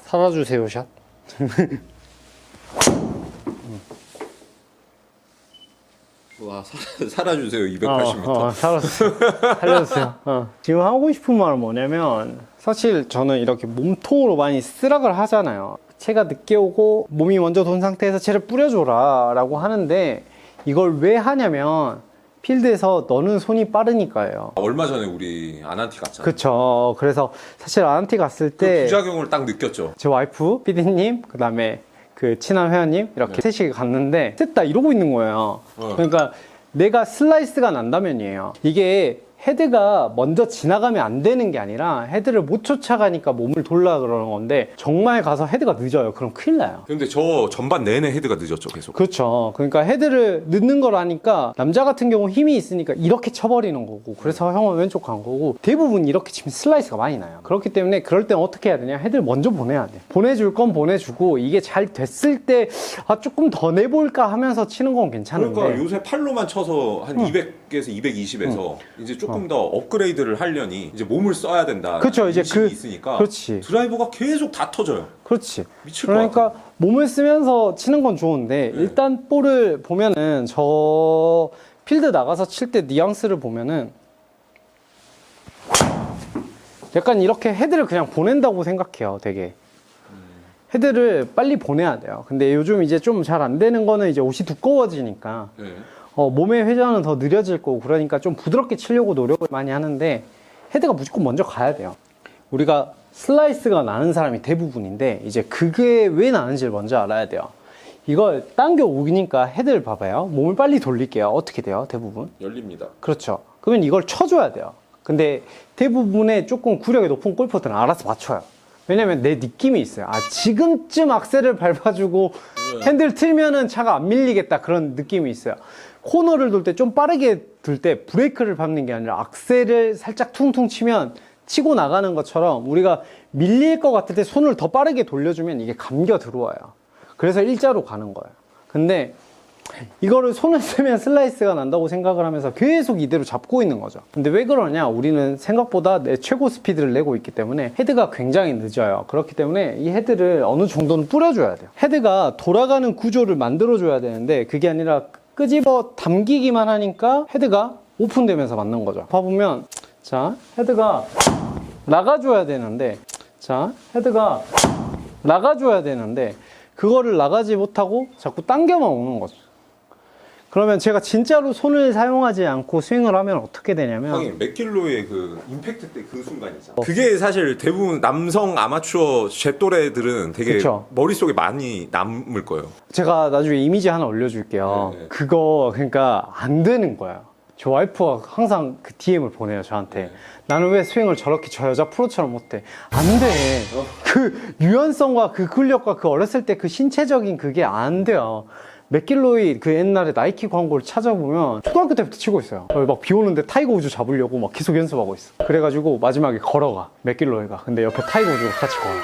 살아주세요 샷. 와, 살아주세요 280m. 살려주세요. 지금 하고 싶은 말은 뭐냐면, 사실 저는 이렇게 몸통으로 많이 쓰락을 하잖아요. 채가 늦게 오고 몸이 먼저 돈 상태에서 채를 뿌려줘라 라고 하는데, 이걸 왜 하냐면 필드에서 너는 손이 빠르니까요. 얼마 전에 우리 아난티 갔잖아요. 그쵸. 그래서 사실 아난티 갔을 그 때 부작용을 딱 느꼈죠. 제 와이프, PD님, 그 다음에 그 친한 회원님 이렇게 셋이 갔는데 셋 다 이러고 있는 거예요. 그러니까 내가 슬라이스가 난다면이에요. 이게 헤드가 먼저 지나가면 안 되는 게 아니라 헤드를 못 쫓아가니까 몸을 돌라 그러는 건데, 정말 가서 헤드가 늦어요. 그럼 큰일 나요. 근데 저 전반 내내 헤드가 늦었죠, 계속. 그렇죠. 그러니까 헤드를 늦는 걸 아니까 남자 같은 경우 힘이 있으니까 이렇게 쳐버리는 거고, 그래서 형은 왼쪽 간 거고, 대부분 이렇게 치면 슬라이스가 많이 나요. 그렇기 때문에 그럴 땐 어떻게 해야 되냐, 헤드를 먼저 보내야 돼. 보내줄 건 보내주고, 이게 잘 됐을 때 조금 더 내볼까 하면서 치는 건 괜찮은데, 그러니까 요새 팔로만 쳐서 한 200에서 220에서 이제 조금 더 업그레이드를 하려니 이제 몸을 써야 된다. 그쵸, 이제 인식이 있으니까 그렇지. 드라이버가 계속 다 터져요. 그렇지. 미칠 것 그러니까 같아. 몸을 쓰면서 치는 건 좋은데, 네. 일단 볼을 보면은 저 필드 나가서 칠 때 뉘앙스를 보면은 약간 이렇게 헤드를 그냥 보낸다고 생각해요. 되게 헤드를 빨리 보내야 돼요. 근데 요즘 이제 좀 잘 안 되는 거는 이제 옷이 두꺼워지니까 네. 몸의 회전은 더 느려질 거고, 그러니까 좀 부드럽게 치려고 노력을 많이 하는데, 헤드가 무조건 먼저 가야 돼요. 우리가 슬라이스가 나는 사람이 대부분인데, 이제 그게 왜 나는지를 먼저 알아야 돼요. 이걸 당겨 오니까 헤드를 봐봐요. 몸을 빨리 돌릴게요. 어떻게 돼요? 대부분 열립니다. 그렇죠. 그러면 이걸 쳐줘야 돼요. 근데 대부분의 조금 구력이 높은 골퍼들은 알아서 맞춰요. 왜냐면 내 느낌이 있어요. 지금쯤 악셀을 밟아주고 핸들 틀면은 차가 안 밀리겠다, 그런 느낌이 있어요. 코너를 돌 때 좀 빠르게 돌 때 브레이크를 밟는 게 아니라 악셀을 살짝 퉁퉁 치면 치고 나가는 것처럼, 우리가 밀릴 것 같을 때 손을 더 빠르게 돌려주면 이게 감겨 들어와요. 그래서 일자로 가는 거예요. 근데 이거를 손을 쓰면 슬라이스가 난다고 생각을 하면서 계속 이대로 잡고 있는 거죠. 근데 왜 그러냐, 우리는 생각보다 내 최고 스피드를 내고 있기 때문에 헤드가 굉장히 늦어요. 그렇기 때문에 이 헤드를 어느 정도는 뿌려줘야 돼요. 헤드가 돌아가는 구조를 만들어줘야 되는데, 그게 아니라 끄집어 당기기만 하니까 헤드가 오픈되면서 맞는 거죠. 봐보면, 자, 헤드가 나가줘야 되는데, 그거를 나가지 못하고 자꾸 당겨만 오는 거죠. 그러면 제가 진짜로 손을 사용하지 않고 스윙을 하면 어떻게 되냐면, 형님, 맥길로의 그 임팩트 때 그 순간이죠. 그게 사실 대부분 남성 아마추어 제 또래들은 되게 그쵸. 머릿속에 많이 남을 거예요. 제가 나중에 이미지 하나 올려줄게요. 네. 그거 그러니까 안 되는 거예요. 저 와이프가 항상 그 DM을 보내요, 저한테. 네. 나는 왜 스윙을 저렇게 저 여자 프로처럼 못해? 안 돼. 그 유연성과 그 근력과 그 어렸을 때 그 신체적인 그게 안 돼요. 맥길로이 그 옛날에 나이키 광고를 찾아보면 초등학교 때부터 치고 있어요. 막 비 오는데 타이거 우즈 잡으려고 막 계속 연습하고 있어. 그래가지고 마지막에 걸어가, 맥길로이가. 근데 옆에 타이거 우즈가 같이 걸어.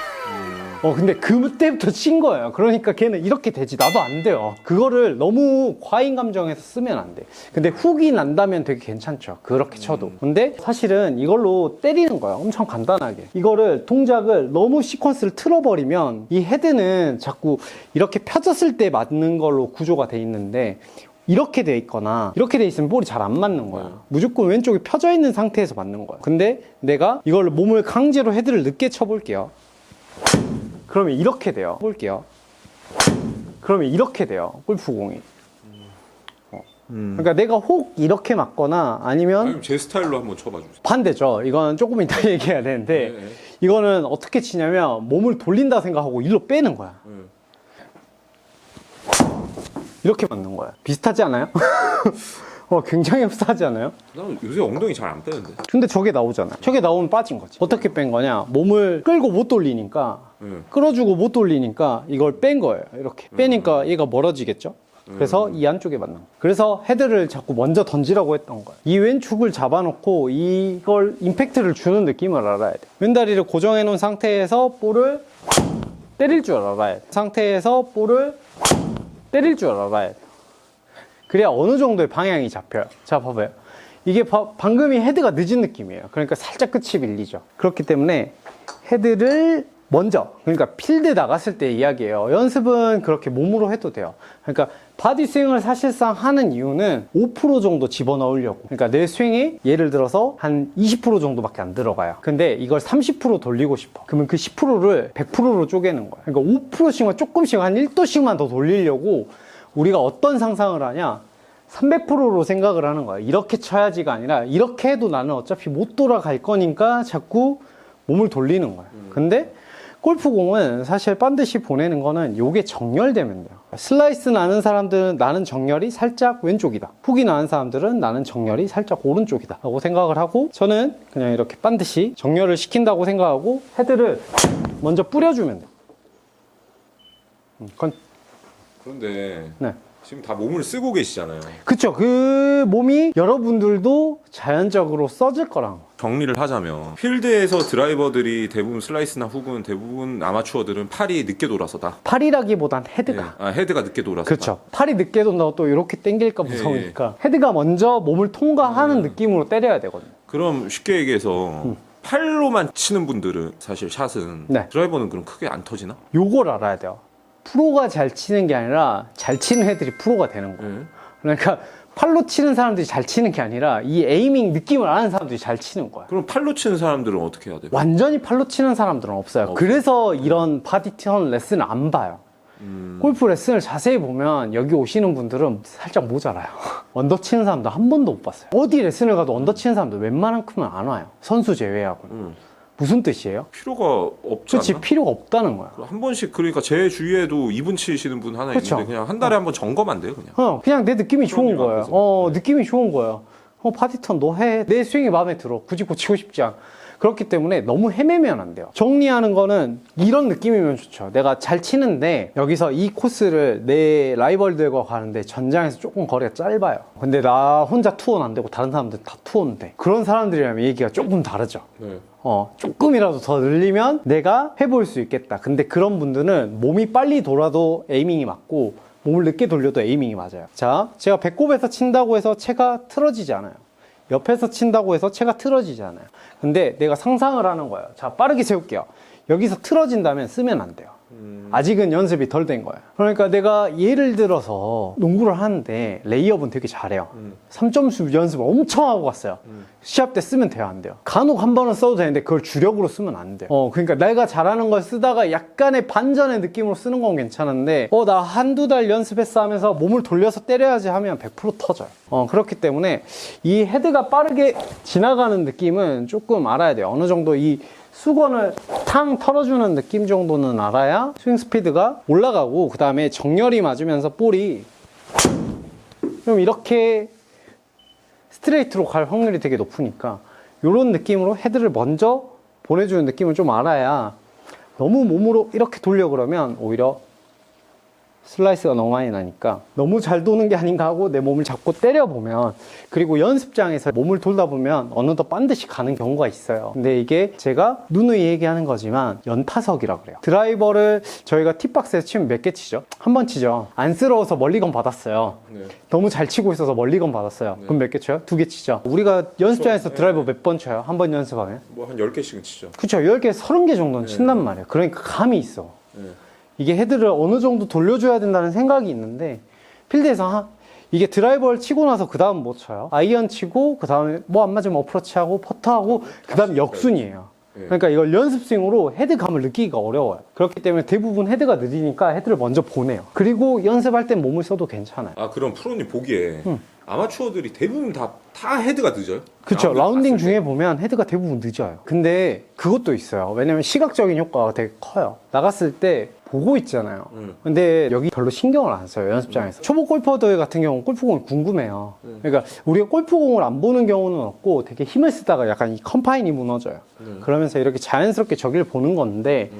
근데 그때부터 친 거예요. 그러니까 걔는 이렇게 되지, 나도 안 돼요. 그거를 너무 과잉 감정해서 쓰면 안 돼. 근데 훅이 난다면 되게 괜찮죠, 그렇게 쳐도. 근데 사실은 이걸로 때리는 거야, 엄청 간단하게. 이거를 동작을 너무 시퀀스를 틀어버리면 이 헤드는 자꾸 이렇게 펴졌을 때 맞는 걸로 구조가 돼 있는데, 이렇게 돼 있거나 이렇게 돼 있으면 볼이 잘 안 맞는 거야. 무조건 왼쪽이 펴져 있는 상태에서 맞는 거야. 근데 내가 이걸 몸을 강제로 헤드를 늦게 쳐볼게요. 그러면 이렇게 돼요. 볼게요. 그러면 이렇게 돼요, 골프공이. 그러니까 내가 혹 이렇게 맞거나 아니면 제 스타일로 한번 쳐봐주세요. 반대죠. 이건 조금 이따 얘기해야 되는데, 네. 이거는 어떻게 치냐면 몸을 돌린다 생각하고 일로 빼는 거야. 이렇게 맞는 거야. 비슷하지 않아요? 굉장히 흡사하지 않아요? 난 요새 엉덩이 잘 안 빼는데. 근데 저게 나오잖아. 저게 나오면 빠진 거지. 어떻게 뺀 거냐, 몸을 끌고 못 돌리니까, 끌어주고 못 돌리니까 이걸 뺀 거예요. 이렇게 빼니까 얘가 멀어지겠죠. 그래서 이 안쪽에 맞는 거예요. 그래서 헤드를 자꾸 먼저 던지라고 했던 거예요. 이 왼축을 잡아놓고 이걸 임팩트를 주는 느낌을 알아야 돼. 왼다리를 고정해 놓은 상태에서 볼을 때릴 줄 알아야 돼. 상태에서 볼을 때릴 줄 알아야 돼. 그래야 어느 정도의 방향이 잡혀요. 자, 봐봐요. 이게 방금이 헤드가 늦은 느낌이에요. 그러니까 살짝 끝이 밀리죠. 그렇기 때문에 헤드를 먼저, 그러니까 필드 나갔을 때 이야기예요. 연습은 그렇게 몸으로 해도 돼요. 그러니까 바디 스윙을 사실상 하는 이유는 5% 정도 집어넣으려고. 그러니까 내 스윙이 예를 들어서 한 20% 정도밖에 안 들어가요. 근데 이걸 30% 돌리고 싶어. 그러면 그 10%를 100%로 쪼개는 거야. 그러니까 5%씩만 조금씩 한 1도씩만 더 돌리려고 우리가 어떤 상상을 하냐? 300%로 생각을 하는 거야. 이렇게 쳐야지가 아니라 이렇게 해도 나는 어차피 못 돌아갈 거니까 자꾸 몸을 돌리는 거야. 근데 골프공은 사실 반드시 보내는 거는 요게 정렬되면 돼요. 슬라이스 나는 사람들은 나는 정렬이 살짝 왼쪽이다. 훅이 나는 사람들은 나는 정렬이 살짝 오른쪽이다 라고 생각을 하고, 저는 그냥 이렇게 반드시 정렬을 시킨다고 생각하고 헤드를 먼저 뿌려주면 돼요. 그런데 네. 지금 다 몸을 쓰고 계시잖아요. 그쵸. 그 몸이 여러분들도 자연적으로 써질 거라는 거. 정리를 하자면 필드에서 드라이버들이 대부분 슬라이스나 훅은 대부분 아마추어들은 팔이 늦게 돌아서다. 팔이라기보단 헤드가. 네. 헤드가 늦게 돌아서. 그렇죠. 팔이 늦게 돈다고 또 이렇게 당길까 무서우니까 헤드가 먼저 몸을 통과하는 느낌으로 때려야 되거든요. 그럼 쉽게 얘기해서 팔로만 치는 분들은 사실 샷은 네. 드라이버는 그럼 크게 안 터지나? 요걸 알아야 돼요. 프로가 잘 치는 게 아니라 잘 치는 애들이 프로가 되는 거예요. 그러니까 팔로 치는 사람들이 잘 치는 게 아니라 이 에이밍 느낌을 아는 사람들이 잘 치는 거야. 그럼 팔로 치는 사람들은 어떻게 해야 돼요? 완전히 팔로 치는 사람들은 없어요. 그래서 이런 바디턴 레슨을 안 봐요. 골프 레슨을 자세히 보면 여기 오시는 분들은 살짝 모자라요. 언더 치는 사람도 한 번도 못 봤어요. 어디 레슨을 가도 언더 치는 사람도 웬만한큼은 안 와요. 선수 제외하고는. 무슨 뜻이에요? 필요가 없지 그렇지, 않나? 필요가 없다는 거야. 한 번씩, 그러니까 제 주위에도 2분 치시는 분 하나 그쵸. 있는데 그냥 한 달에 한 번 점검 안 돼요 그냥. 그냥 내 느낌이 좋은 그런 거예요. 거죠. 느낌이 좋은 거예요. 바디턴 너 해. 내 스윙이 마음에 들어. 굳이 고치고 싶지 않아. 그렇기 때문에 너무 헤매면 안 돼요. 정리하는 거는 이런 느낌이면 좋죠. 내가 잘 치는데 여기서 이 코스를 내 라이벌들과 가는데 전장에서 조금 거리가 짧아요. 근데 나 혼자 투어는 안 되고 다른 사람들 다 투어인데, 그런 사람들이라면 얘기가 조금 다르죠. 네. 조금이라도 더 늘리면 내가 해볼 수 있겠다. 근데 그런 분들은 몸이 빨리 돌아도 에이밍이 맞고 몸을 늦게 돌려도 에이밍이 맞아요. 자, 제가 배꼽에서 친다고 해서 채가 틀어지지 않아요. 옆에서 친다고 해서 채가 틀어지지 않아요. 근데 내가 상상을 하는 거예요. 자, 빠르게 세울게요. 여기서 틀어진다면 쓰면 안 돼요. 아직은 연습이 덜 된 거예요. 그러니까 내가 예를 들어서 농구를 하는데 레이업은 되게 잘해요. 3점슛 연습을 엄청 하고 갔어요. 시합 때 쓰면 돼요, 안 돼요? 간혹 한 번은 써도 되는데 그걸 주력으로 쓰면 안 돼요. 그러니까 내가 잘하는 걸 쓰다가 약간의 반전의 느낌으로 쓰는 건 괜찮은데 나 한두 달 연습했어 하면서 몸을 돌려서 때려야지 하면 100% 터져요. 그렇기 때문에 이 헤드가 빠르게 지나가는 느낌은 조금 알아야 돼요. 어느 정도 이 수건을 탕 털어주는 느낌 정도는 알아야 스윙 스피드가 올라가고, 그 다음에 정렬이 맞으면서 볼이 좀 이렇게 스트레이트로 갈 확률이 되게 높으니까 이런 느낌으로 헤드를 먼저 보내주는 느낌을 좀 알아야, 너무 몸으로 이렇게 돌려 그러면 오히려 슬라이스가 너무 많이 나니까 너무 잘 도는 게 아닌가 하고 내 몸을 잡고 때려보면, 그리고 연습장에서 몸을 돌다 보면 어느덧 반드시 가는 경우가 있어요. 근데 이게 제가 누누이 얘기하는 거지만 연타석이라 그래요. 드라이버를 저희가 팁박스에서 치면 몇 개 치죠? 한 번 치죠. 안쓰러워서 멀리건 받았어요. 네. 너무 잘 치고 있어서 멀리건 받았어요. 그럼 몇 개 쳐요? 2개 치죠. 우리가 연습장에서 드라이버 몇 번 쳐요? 한 번 연습하면? 뭐 한 10개씩은 치죠. 그쵸, 10개, 30개 정도는 친단 말이에요. 그러니까 감이 있어. 이게 헤드를 어느 정도 돌려줘야 된다는 생각이 있는데, 필드에서 이게 드라이버를 치고 나서 그 다음 못 쳐요. 아이언 치고 그 다음에 뭐 안 맞으면 어프로치하고 퍼터하고 그 다음 역순이에요. 그러니까 이걸 연습 스윙으로 헤드감을 느끼기가 어려워요. 그렇기 때문에 대부분 헤드가 느리니까 헤드를 먼저 보내요. 그리고 연습할 땐 몸을 써도 괜찮아요. 그럼 프로님 보기에 아마추어들이 대부분 다 헤드가 늦어요? 그쵸. 라운딩 봤을 중에 보면 헤드가 대부분 늦어요. 근데 그것도 있어요. 왜냐면 시각적인 효과가 되게 커요. 나갔을 때 보고 있잖아요. 근데 여기 별로 신경을 안 써요, 연습장에서. 초보 골퍼들 같은 경우는 골프공이 궁금해요. 그러니까 우리가 골프공을 안 보는 경우는 없고 되게 힘을 쓰다가 약간 이 컴파인이 무너져요. 그러면서 이렇게 자연스럽게 저기를 보는 건데,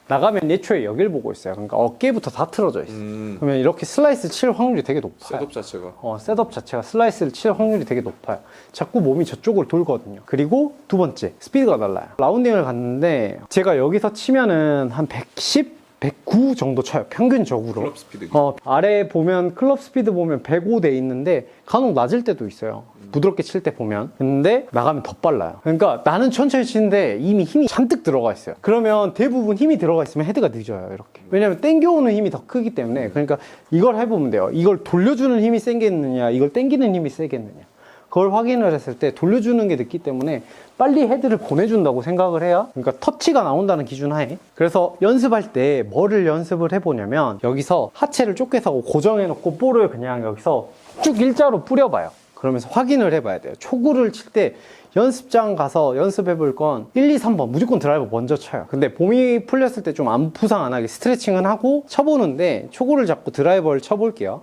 나가면 예초에 여길 보고 있어요. 그러니까 어깨부터 다 틀어져 있어요. 그러면 이렇게 슬라이스 칠 확률이 되게 높아요. 셋업 자체가. 셋업 자체가 슬라이스를 칠 확률이 되게 높아요. 자꾸 몸이 저쪽으로 돌거든요. 그리고 두 번째, 스피드가 달라요. 라운딩을 갔는데 제가 여기서 치면은 한 110, 109 정도 쳐요, 평균적으로. 클럽 스피드. 아래 보면 클럽 스피드 보면 105 돼 있는데 간혹 낮을 때도 있어요. 부드럽게 칠 때 보면. 근데 나가면 더 빨라요. 그러니까 나는 천천히 치는데 이미 힘이 잔뜩 들어가 있어요. 그러면 대부분 힘이 들어가 있으면 헤드가 늦어요. 이렇게. 왜냐면 땡겨오는 힘이 더 크기 때문에. 그러니까 이걸 해보면 돼요. 이걸 돌려주는 힘이 세겠느냐, 이걸 땡기는 힘이 세겠느냐. 그걸 확인을 했을 때 돌려주는 게 늦기 때문에 빨리 헤드를 보내준다고 생각을 해야, 그러니까 터치가 나온다는 기준 하에. 그래서 연습할 때 뭐를 연습을 해보냐면 여기서 하체를 좁게서 고정해놓고 볼을 그냥 여기서 쭉 일자로 뿌려봐요. 그러면서 확인을 해봐야 돼요. 초구를 칠 때 연습장 가서 연습해볼 건 1, 2, 3번 무조건 드라이버 먼저 쳐요. 근데 몸이 풀렸을 때 좀 안 부상 안 하게 스트레칭은 하고 쳐보는데, 초구를 잡고 드라이버를 쳐볼게요.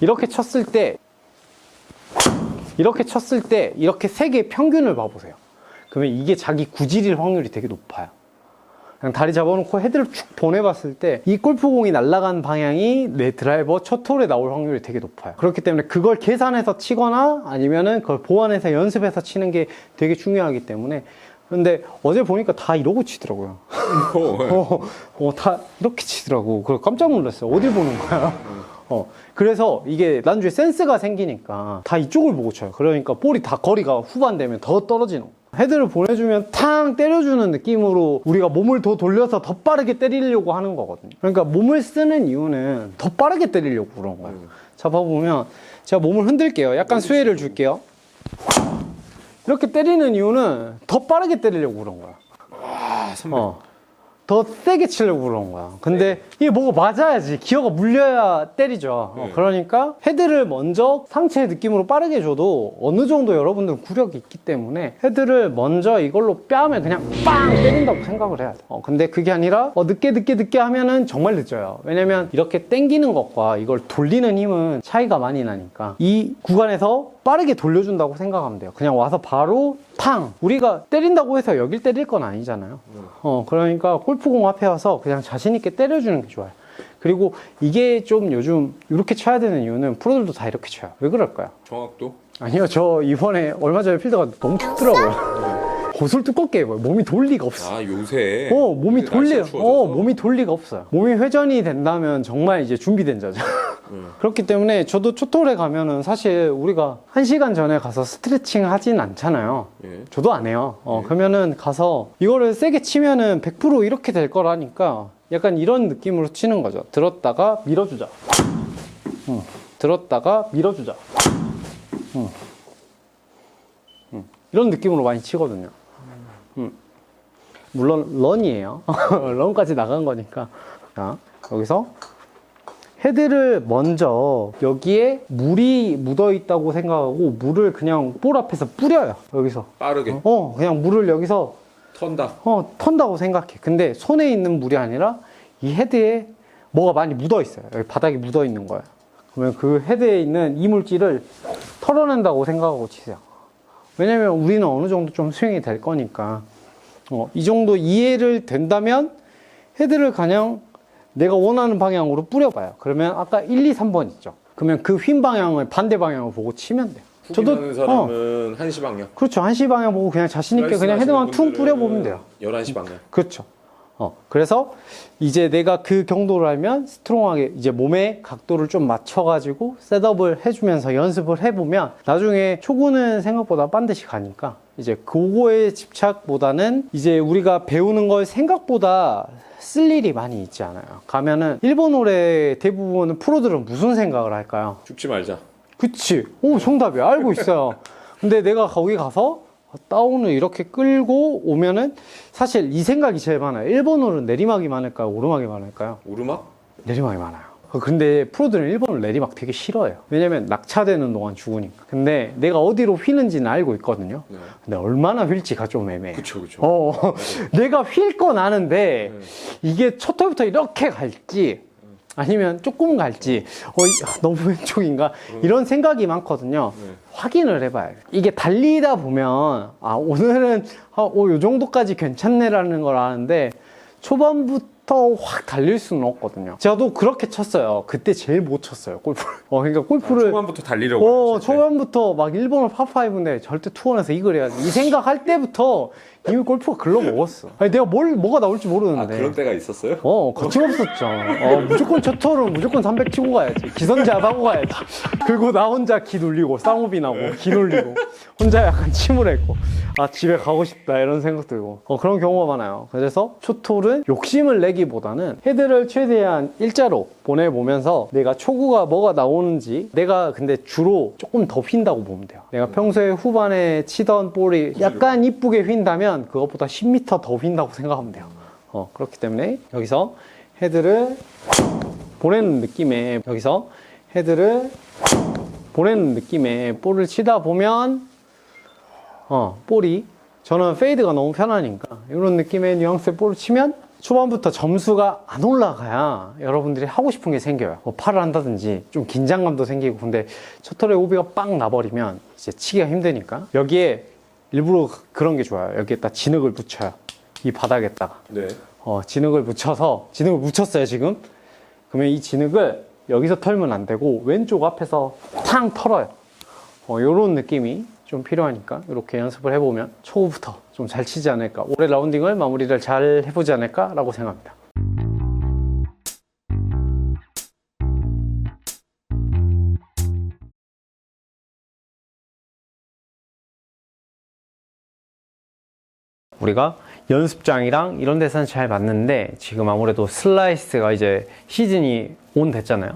이렇게 쳤을 때 이렇게 세 개의 평균을 봐보세요. 그러면 이게 자기 구질일 확률이 되게 높아요. 그냥 다리 잡아놓고 헤드를 쭉 보내봤을 때 이 골프공이 날아간 방향이 내 드라이버 첫 홀에 나올 확률이 되게 높아요. 그렇기 때문에 그걸 계산해서 치거나 아니면은 그걸 보완해서 연습해서 치는 게 되게 중요하기 때문에. 근데 어제 보니까 다 이러고 치더라고요. 다 이렇게 치더라고. 그래서 깜짝 놀랐어요. 어딜 보는 거야? 그래서 이게 난주에 센스가 생기니까 다 이쪽을 보고 쳐요. 그러니까 볼이 다 거리가 후반되면 더 떨어지는 거. 헤드를 보내주면 탕 때려주는 느낌으로 우리가 몸을 더 돌려서 더 빠르게 때리려고 하는 거거든요. 그러니까 몸을 쓰는 이유는 더 빠르게 때리려고 그런 거예요. 잡아보면 제가 몸을 흔들게요. 약간 수혜를 줄게요. 이렇게 때리는 이유는 더 빠르게 때리려고 그런 거야. 와, 300. 더 세게 치려고 그런 거야. 근데 이게 뭐가 맞아야지, 기어가 물려야 때리죠. 그러니까 헤드를 먼저 상체의 느낌으로 빠르게 줘도 어느 정도 여러분들은 구력이 있기 때문에 헤드를 먼저 이걸로 빼면 그냥 빵 때린다고 생각을 해야 돼. 근데 그게 아니라 늦게 하면은 정말 늦어요. 왜냐면 이렇게 당기는 것과 이걸 돌리는 힘은 차이가 많이 나니까 이 구간에서 빠르게 돌려준다고 생각하면 돼요. 그냥 와서 바로 탕! 우리가 때린다고 해서 여길 때릴 건 아니잖아요. 그러니까 골프공 앞에 와서 그냥 자신있게 때려주는 게 좋아요. 그리고 이게 좀 요즘 이렇게 쳐야 되는 이유는 프로들도 다 이렇게 쳐요. 왜 그럴까요? 정확도? 아니요, 저 이번에 얼마 전에 필드가 너무 춥더라고요. 옷을 두껍게 입어요. 몸이 돌 리가 없어. 아, 요새. 몸이 돌 리, 날씨가 추워져서. 몸이 돌 리가 없어요. 몸이 회전이 된다면 정말 이제 준비된 자죠. 그렇기 때문에 저도 초톨에 가면은 사실 우리가 1시간 전에 가서 스트레칭 하진 않잖아요. 예. 저도 안 해요. 그러면은 가서 이거를 세게 치면은 100% 이렇게 될 거라니까 약간 이런 느낌으로 치는 거죠. 들었다가 밀어주자. 들었다가 밀어주자. 이런 느낌으로 많이 치거든요. 물론 런이에요. 런까지 나간 거니까. 자, 여기서 헤드를 먼저 여기에 물이 묻어 있다고 생각하고 물을 그냥 볼 앞에서 뿌려요. 여기서 빠르게. 그냥 물을 여기서 턴다. 턴다고 생각해. 근데 손에 있는 물이 아니라 이 헤드에 뭐가 많이 묻어 있어요. 여기 바닥에 묻어 있는 거예요. 그러면 그 헤드에 있는 이물질을 털어낸다고 생각하고 치세요. 왜냐면 우리는 어느 정도 좀 스윙이 될 거니까. 이 정도 이해를 된다면 헤드를 그냥 내가 원하는 방향으로 뿌려봐요. 그러면 아까 1, 2, 3번 있죠. 그러면 그 휜 방향을 반대 방향을 보고 치면 돼요. 저도 사람은 1시 방향. 그렇죠. 1시 방향 보고 그냥 자신있게 그냥 헤드만 퉁 뿌려보면 돼요. 11시 방향. 그렇죠. 그래서 이제 내가 그 경도를 알면 스트롱하게 이제 몸의 각도를 좀 맞춰가지고 셋업을 해주면서 연습을 해보면 나중에 초구는 생각보다 반드시 가니까 이제 그거에 집착보다는 이제 우리가 배우는 걸 생각보다 쓸 일이 많이 있지 않아요. 가면은 일본 홀에 대부분 프로들은 무슨 생각을 할까요? 죽지 말자. 그치. 오, 정답이야. 알고 있어요. 근데 내가 거기 가서 다운을 이렇게 끌고 오면은 사실 이 생각이 제일 많아요. 일본어는 내리막이 많을까요? 오르막이 많을까요? 오르막? 내리막이 많아요. 근데 프로들은 일본을 내리막 되게 싫어해요. 왜냐면 낙차되는 동안 죽으니까. 근데 내가 어디로 휘는지는 알고 있거든요. 네. 근데 얼마나 휠지가 좀 애매해. 그쵸. 내가 휠 건 아는데 이게 첫 홀부터 이렇게 갈지 아니면 조금 갈지 너무 왼쪽인가 이런 생각이 많거든요. 확인을 해봐요. 이게 달리다 보면 오늘은 요 정도까지 괜찮네라는 걸 아는데 초반부터 확 달릴 수는 없거든요. 저도 그렇게 쳤어요. 그때 제일 못 쳤어요, 골프를. 그러니까 골프를 초반부터 달리려고 초반부터 막 1번을 파5인데 절대 투원에서 이걸 해야지 이 생각할 때부터 이미 골프가 글러 먹었어. 아니, 내가 뭐가 나올지 아, 모르는데. 그런 때가 있었어요? 거침없었죠. 무조건 첫 톨은 무조건 300 치고 가야지. 기선제압하고 가야지. 그리고 나 혼자 기 눌리고, 쌍호비 나고, 기 눌리고, 혼자 약간 침울했고, 아, 집에 가고 싶다, 이런 생각 들고. 그런 경우가 많아요. 그래서 첫 톨은 욕심을 내기보다는 헤드를 최대한 일자로 보내보면서 내가 초구가 뭐가 나오는지, 내가 근데 주로 조금 더 휜다고 보면 돼요. 내가 평소에 후반에 치던 볼이 약간 이쁘게 휜다면 그것보다 10m 더 휜다고 생각하면 돼요. 그렇기 때문에 여기서 헤드를 보내는 느낌에 볼을 치다 보면 볼이 저는 페이드가 너무 편하니까 이런 느낌의 뉘앙스의 볼을 치면 초반부터 점수가 안 올라가야 여러분들이 하고 싶은 게 생겨요. 팔을 한다든지 좀 긴장감도 생기고. 근데 첫 톨에 오비가 빵 나버리면 이제 치기가 힘드니까 여기에 일부러 그런 게 좋아요. 여기에다 진흙을 붙여요. 이 바닥에다가. 네. 진흙을 묻혔어요 지금. 그러면 이 진흙을 여기서 털면 안 되고 왼쪽 앞에서 탕 털어요. 요런 느낌이 좀 필요하니까 이렇게 연습을 해보면 초구부터 좀 잘 치지 않을까, 올해 라운딩을 마무리를 잘 해보지 않을까 라고 생각합니다. 우리가 연습장이랑 이런 데서는 잘 맞는데 지금 아무래도 슬라이스가 이제 시즌이 온 됐잖아요.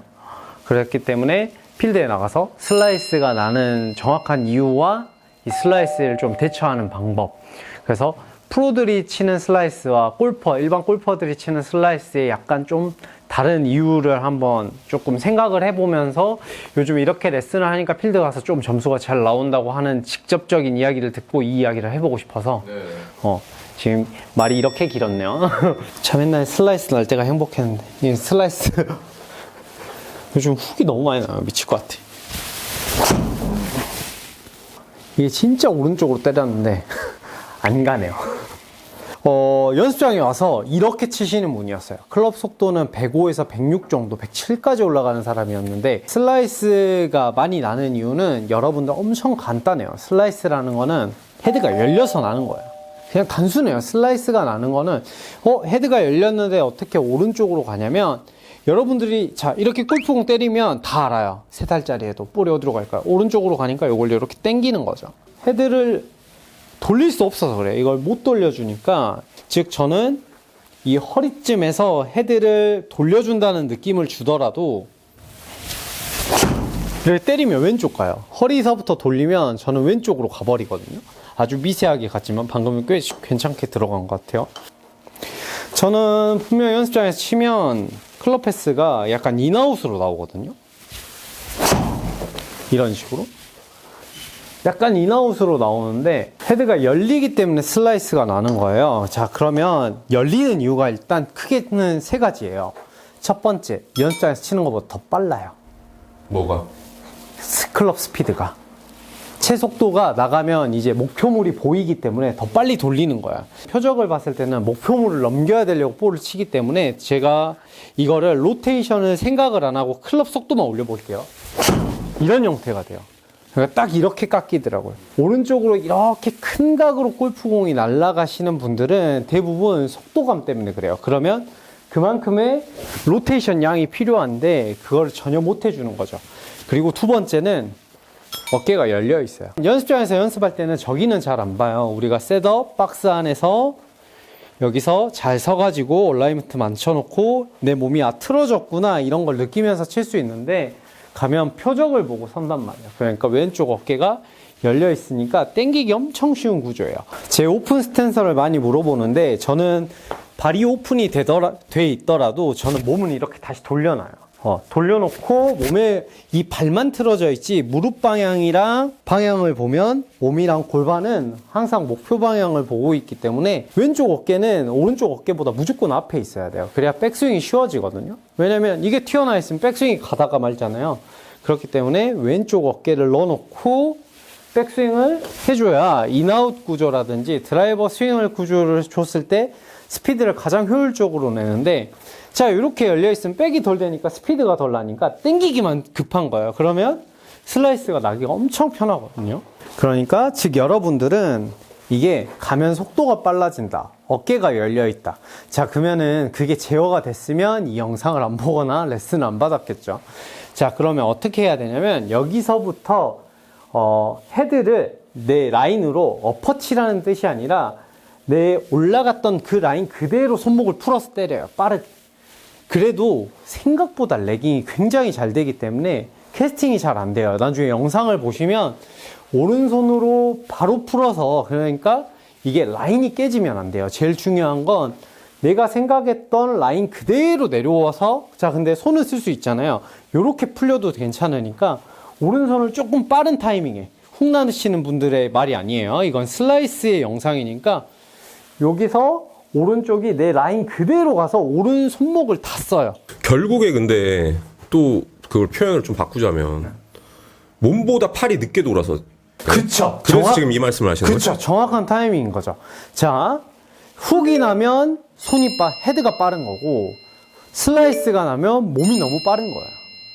그렇기 때문에 필드에 나가서 슬라이스가 나는 정확한 이유와 이 슬라이스를 좀 대처하는 방법. 그래서 프로들이 치는 슬라이스와 일반 골퍼들이 치는 슬라이스의 약간 좀 다른 이유를 한번 조금 생각을 해보면서 요즘 이렇게 레슨을 하니까 필드 가서 좀 점수가 잘 나온다고 하는 직접적인 이야기를 듣고 이 이야기를 해보고 싶어서 지금 말이 이렇게 길었네요. 참 맨날 슬라이스 날 때가 행복했는데 이 슬라이스 요즘 훅이 너무 많이 나요. 미칠 것 같아. 이게 진짜 오른쪽으로 때렸는데 안 가네요. 연습장에 와서 이렇게 치시는 분이었어요. 클럽 속도는 105에서 106 정도, 107까지 올라가는 사람이었는데 사이즈가 많이 나는 이유는 여러분들 엄청 간단해요. 슬라이스라는 거는 헤드가 열려서 나는 거예요. 그냥 단순해요. 슬라이스가 나는 거는 헤드가 열렸는데 어떻게 오른쪽으로 가냐면 여러분들이 자 이렇게 골프공 때리면 다 알아요. 3달짜리에도 볼이 어디로 갈까요? 오른쪽으로 가니까 이걸 이렇게 당기는 거죠. 헤드를 돌릴 수 없어서 그래요. 이걸 못 돌려주니까, 즉 저는 이 허리쯤에서 헤드를 돌려준다는 느낌을 주더라도 이렇게 때리면 왼쪽 가요. 허리서부터 돌리면 저는 왼쪽으로 가버리거든요. 아주 미세하게 갔지만 방금은 꽤 괜찮게 들어간 것 같아요. 저는 분명 연습장에서 치면 클럽 패스가 약간 인아웃으로 나오거든요. 이런 식으로 약간 인아웃으로 나오는데 헤드가 열리기 때문에 슬라이스가 나는 거예요. 자, 그러면 열리는 이유가 일단 크게는 3가지예요. 첫 번째, 연습장에서 치는 것보다 더 빨라요. 뭐가? 클럽 스피드가. 채속도가 나가면 이제 목표물이 보이기 때문에 더 빨리 돌리는 거야. 표적을 봤을 때는 목표물을 넘겨야 되려고 볼을 치기 때문에 제가 이거를 로테이션을 생각을 안 하고 클럽 속도만 올려볼게요. 이런 형태가 돼요. 그러니까 딱 이렇게 깎이더라고요. 오른쪽으로 이렇게 큰 각으로 골프공이 날아가시는 분들은 대부분 속도감 때문에 그래요. 그러면 그만큼의 로테이션 양이 필요한데 그걸 전혀 못 해주는 거죠. 그리고 두 번째는 어깨가 열려 있어요. 연습장에서 연습할 때는 저기는 잘 안 봐요. 우리가 셋업 박스 안에서 여기서 잘 서가지고 얼라이먼트 맞춰놓고 내 몸이 틀어졌구나 이런 걸 느끼면서 칠 수 있는데 가면 표적을 보고 선단 말이에요. 그러니까 왼쪽 어깨가 열려 있으니까 당기기 엄청 쉬운 구조예요. 제 오픈 스탠서를 많이 물어보는데 저는 발이 오픈이 돼 있더라도 저는 몸은 이렇게 다시 돌려놔요. 돌려놓고 몸에 이 발만 틀어져 있지 무릎 방향이랑 방향을 보면 몸이랑 골반은 항상 목표 방향을 보고 있기 때문에 왼쪽 어깨는 오른쪽 어깨보다 무조건 앞에 있어야 돼요. 그래야 백스윙이 쉬워지거든요. 왜냐면 이게 튀어나와 있으면 백스윙이 가다가 말잖아요. 그렇기 때문에 왼쪽 어깨를 넣어놓고 백스윙을 해줘야 인아웃 구조라든지 드라이버 스윙을 구조를 줬을 때 스피드를 가장 효율적으로 내는데 자 이렇게 열려있으면 백이 덜 되니까 스피드가 덜 나니까 땡기기만 급한 거예요. 그러면 슬라이스가 나기가 엄청 편하거든요. 그러니까 즉 여러분들은 이게 가면 속도가 빨라진다. 어깨가 열려있다. 자, 그러면은 그게 제어가 됐으면 이 영상을 안 보거나 레슨을 안 받았겠죠. 자, 그러면 어떻게 해야 되냐면 여기서부터 헤드를 내 라인으로 엎어치라는 뜻이 아니라 내 올라갔던 그 라인 그대로 손목을 풀어서 때려요. 빠르게. 그래도 생각보다 레깅이 굉장히 잘 되기 때문에 캐스팅이 잘 안 돼요. 나중에 영상을 보시면 오른손으로 바로 풀어서, 그러니까 이게 라인이 깨지면 안 돼요. 제일 중요한 건 내가 생각했던 라인 그대로 내려와서, 자, 근데 손을 쓸 수 있잖아요. 요렇게 풀려도 괜찮으니까 오른손을 조금 빠른 타이밍에, 훅 나시는 분들의 말이 아니에요. 이건 슬라이스의 영상이니까 여기서 오른쪽이 내 라인 그대로 가서 오른 손목을 다 써요. 결국에 근데 또 그걸 표현을 좀 바꾸자면 몸보다 팔이 늦게 돌아서. 그쵸. 그래서 지금 이 말씀을 하시는 거죠? 그쵸. 정확한 타이밍인 거죠. 자, 훅이 나면 헤드가 빠른 거고, 슬라이스가 나면 몸이 너무 빠른 거예요.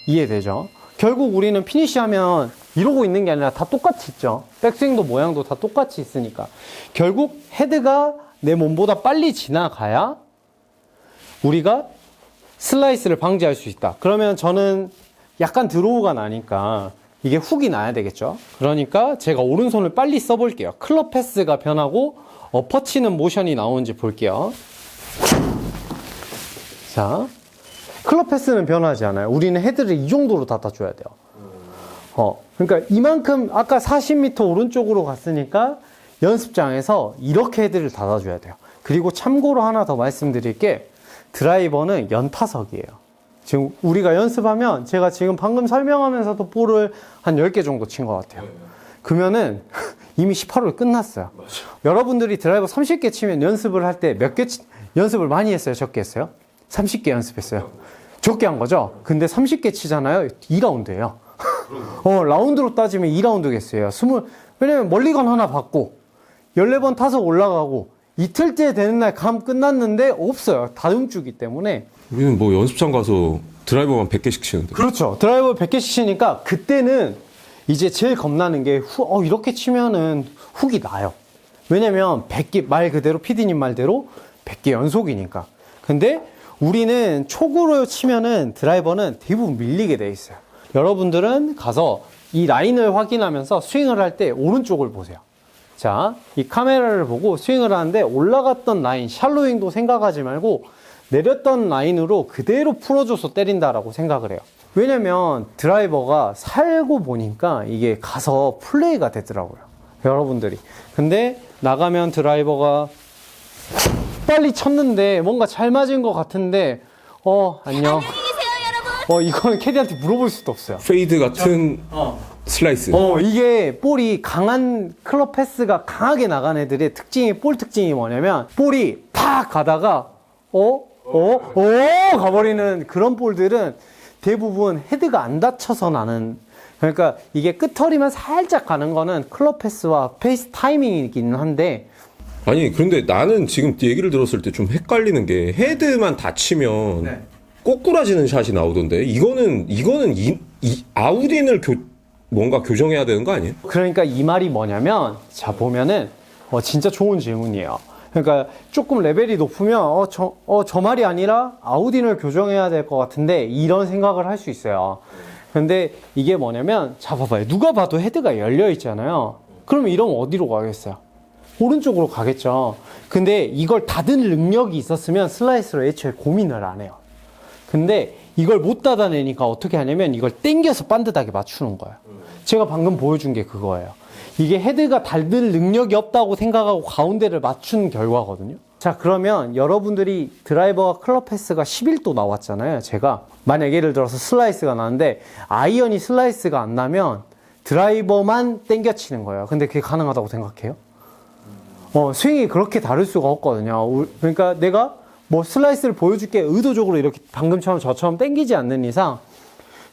이해되죠? 결국 우리는 피니시 하면 이러고 있는 게 아니라 다 똑같이 있죠. 백스윙도 모양도 다 똑같이 있으니까. 결국 헤드가 내 몸보다 빨리 지나가야 우리가 슬라이스를 방지할 수 있다. 그러면 저는 약간 드로우가 나니까 이게 훅이 나야 되겠죠. 그러니까 제가 오른손을 빨리 써볼게요. 클럽 패스가 변하고 엎어치는 모션이 나오는지 볼게요. 자, 클럽 패스는 변하지 않아요. 우리는 헤드를 이 정도로 닫아줘야 돼요. 그러니까 이만큼 아까 40m 오른쪽으로 갔으니까 연습장에서 이렇게 헤드를 닫아줘야 돼요. 그리고 참고로 하나 더 말씀드릴 게, 드라이버는 연타석이에요. 지금 우리가 연습하면, 제가 지금 방금 설명하면서도 볼을 한 10개 정도 친 것 같아요. 그러면은 이미 18홀 끝났어요. 맞아. 여러분들이 드라이버 30개 치면 연습을 할 때 몇 개 연습을 많이 했어요? 적게 했어요? 30개 연습했어요. 적게 한 거죠? 근데 30개 치잖아요. 2라운드예요. 라운드로 따지면 2라운드겠어요. 왜냐면 멀리건 하나 받고 14번 타석 올라가고 이틀째 되는 날 감 끝났는데 없어요. 다음주기 때문에. 우리는 뭐 연습장 가서 드라이버만 100개씩 치는데. 그렇죠. 드라이버 100개씩 치니까 그때는 이제 제일 겁나는 게 이렇게 치면은 훅이 나요. 왜냐면 100개, 말 그대로, 피디님 말대로 100개 연속이니까. 근데 우리는 촉으로 치면은 드라이버는 대부분 밀리게 돼 있어요. 여러분들은 가서 이 라인을 확인하면서 스윙을 할 때 오른쪽을 보세요. 자, 이 카메라를 보고 스윙을 하는데 올라갔던 라인, 샬로잉도 생각하지 말고 내렸던 라인으로 그대로 풀어줘서 때린다라고 생각을 해요. 왜냐면 드라이버가 살고 보니까 이게 가서 플레이가 되더라고요. 여러분들이. 근데 나가면 드라이버가 빨리 쳤는데 뭔가 잘 맞은 것 같은데 안녕. 이거는 캐디한테 물어볼 수도 없어요. 페이드 같은 슬라이스. 이게 볼이 강한 클럽 패스가 강하게 나간 애들의 볼 특징이 뭐냐면 볼이 팍 가다가 가버리는 그런 볼들은 대부분 헤드가 안 닫혀서 나는, 그러니까 이게 끝터리만 살짝 가는 거는 클럽 패스와 페이스 타이밍이긴 한데, 아니 그런데 나는 지금 얘기를 들었을 때 좀 헷갈리는 게 헤드만 다치면 네. 꼬꾸라지는 샷이 나오던데 이거는 아웃인을 뭔가 교정해야 되는 거 아니에요? 그러니까 이 말이 뭐냐면, 자 보면은 진짜 좋은 질문이에요. 그러니까 조금 레벨이 높으면 저 말이 아니라 아웃인을 교정해야 될 것 같은데 이런 생각을 할 수 있어요. 근데 이게 뭐냐면, 자 봐봐요. 누가 봐도 헤드가 열려 있잖아요. 그러면 이러면 어디로 가겠어요? 오른쪽으로 가겠죠. 근데 이걸 닫을 능력이 있었으면 슬라이스로 애초에 고민을 안 해요. 근데 이걸 못 닫아내니까 어떻게 하냐면 이걸 당겨서 반듯하게 맞추는 거예요. 제가 방금 보여준 게 그거예요. 이게 헤드가 닫을 능력이 없다고 생각하고 가운데를 맞춘 결과거든요. 자, 그러면 여러분들이 드라이버가 클럽 패스가 11도 나왔잖아요. 제가 만약 예를 들어서 슬라이스가 나는데 아이언이 슬라이스가 안 나면 드라이버만 당겨 치는 거예요. 근데 그게 가능하다고 생각해요? 스윙이 그렇게 다를 수가 없거든요. 그러니까 내가 뭐 슬라이스를 보여줄게 의도적으로 이렇게 방금처럼 저처럼 당기지 않는 이상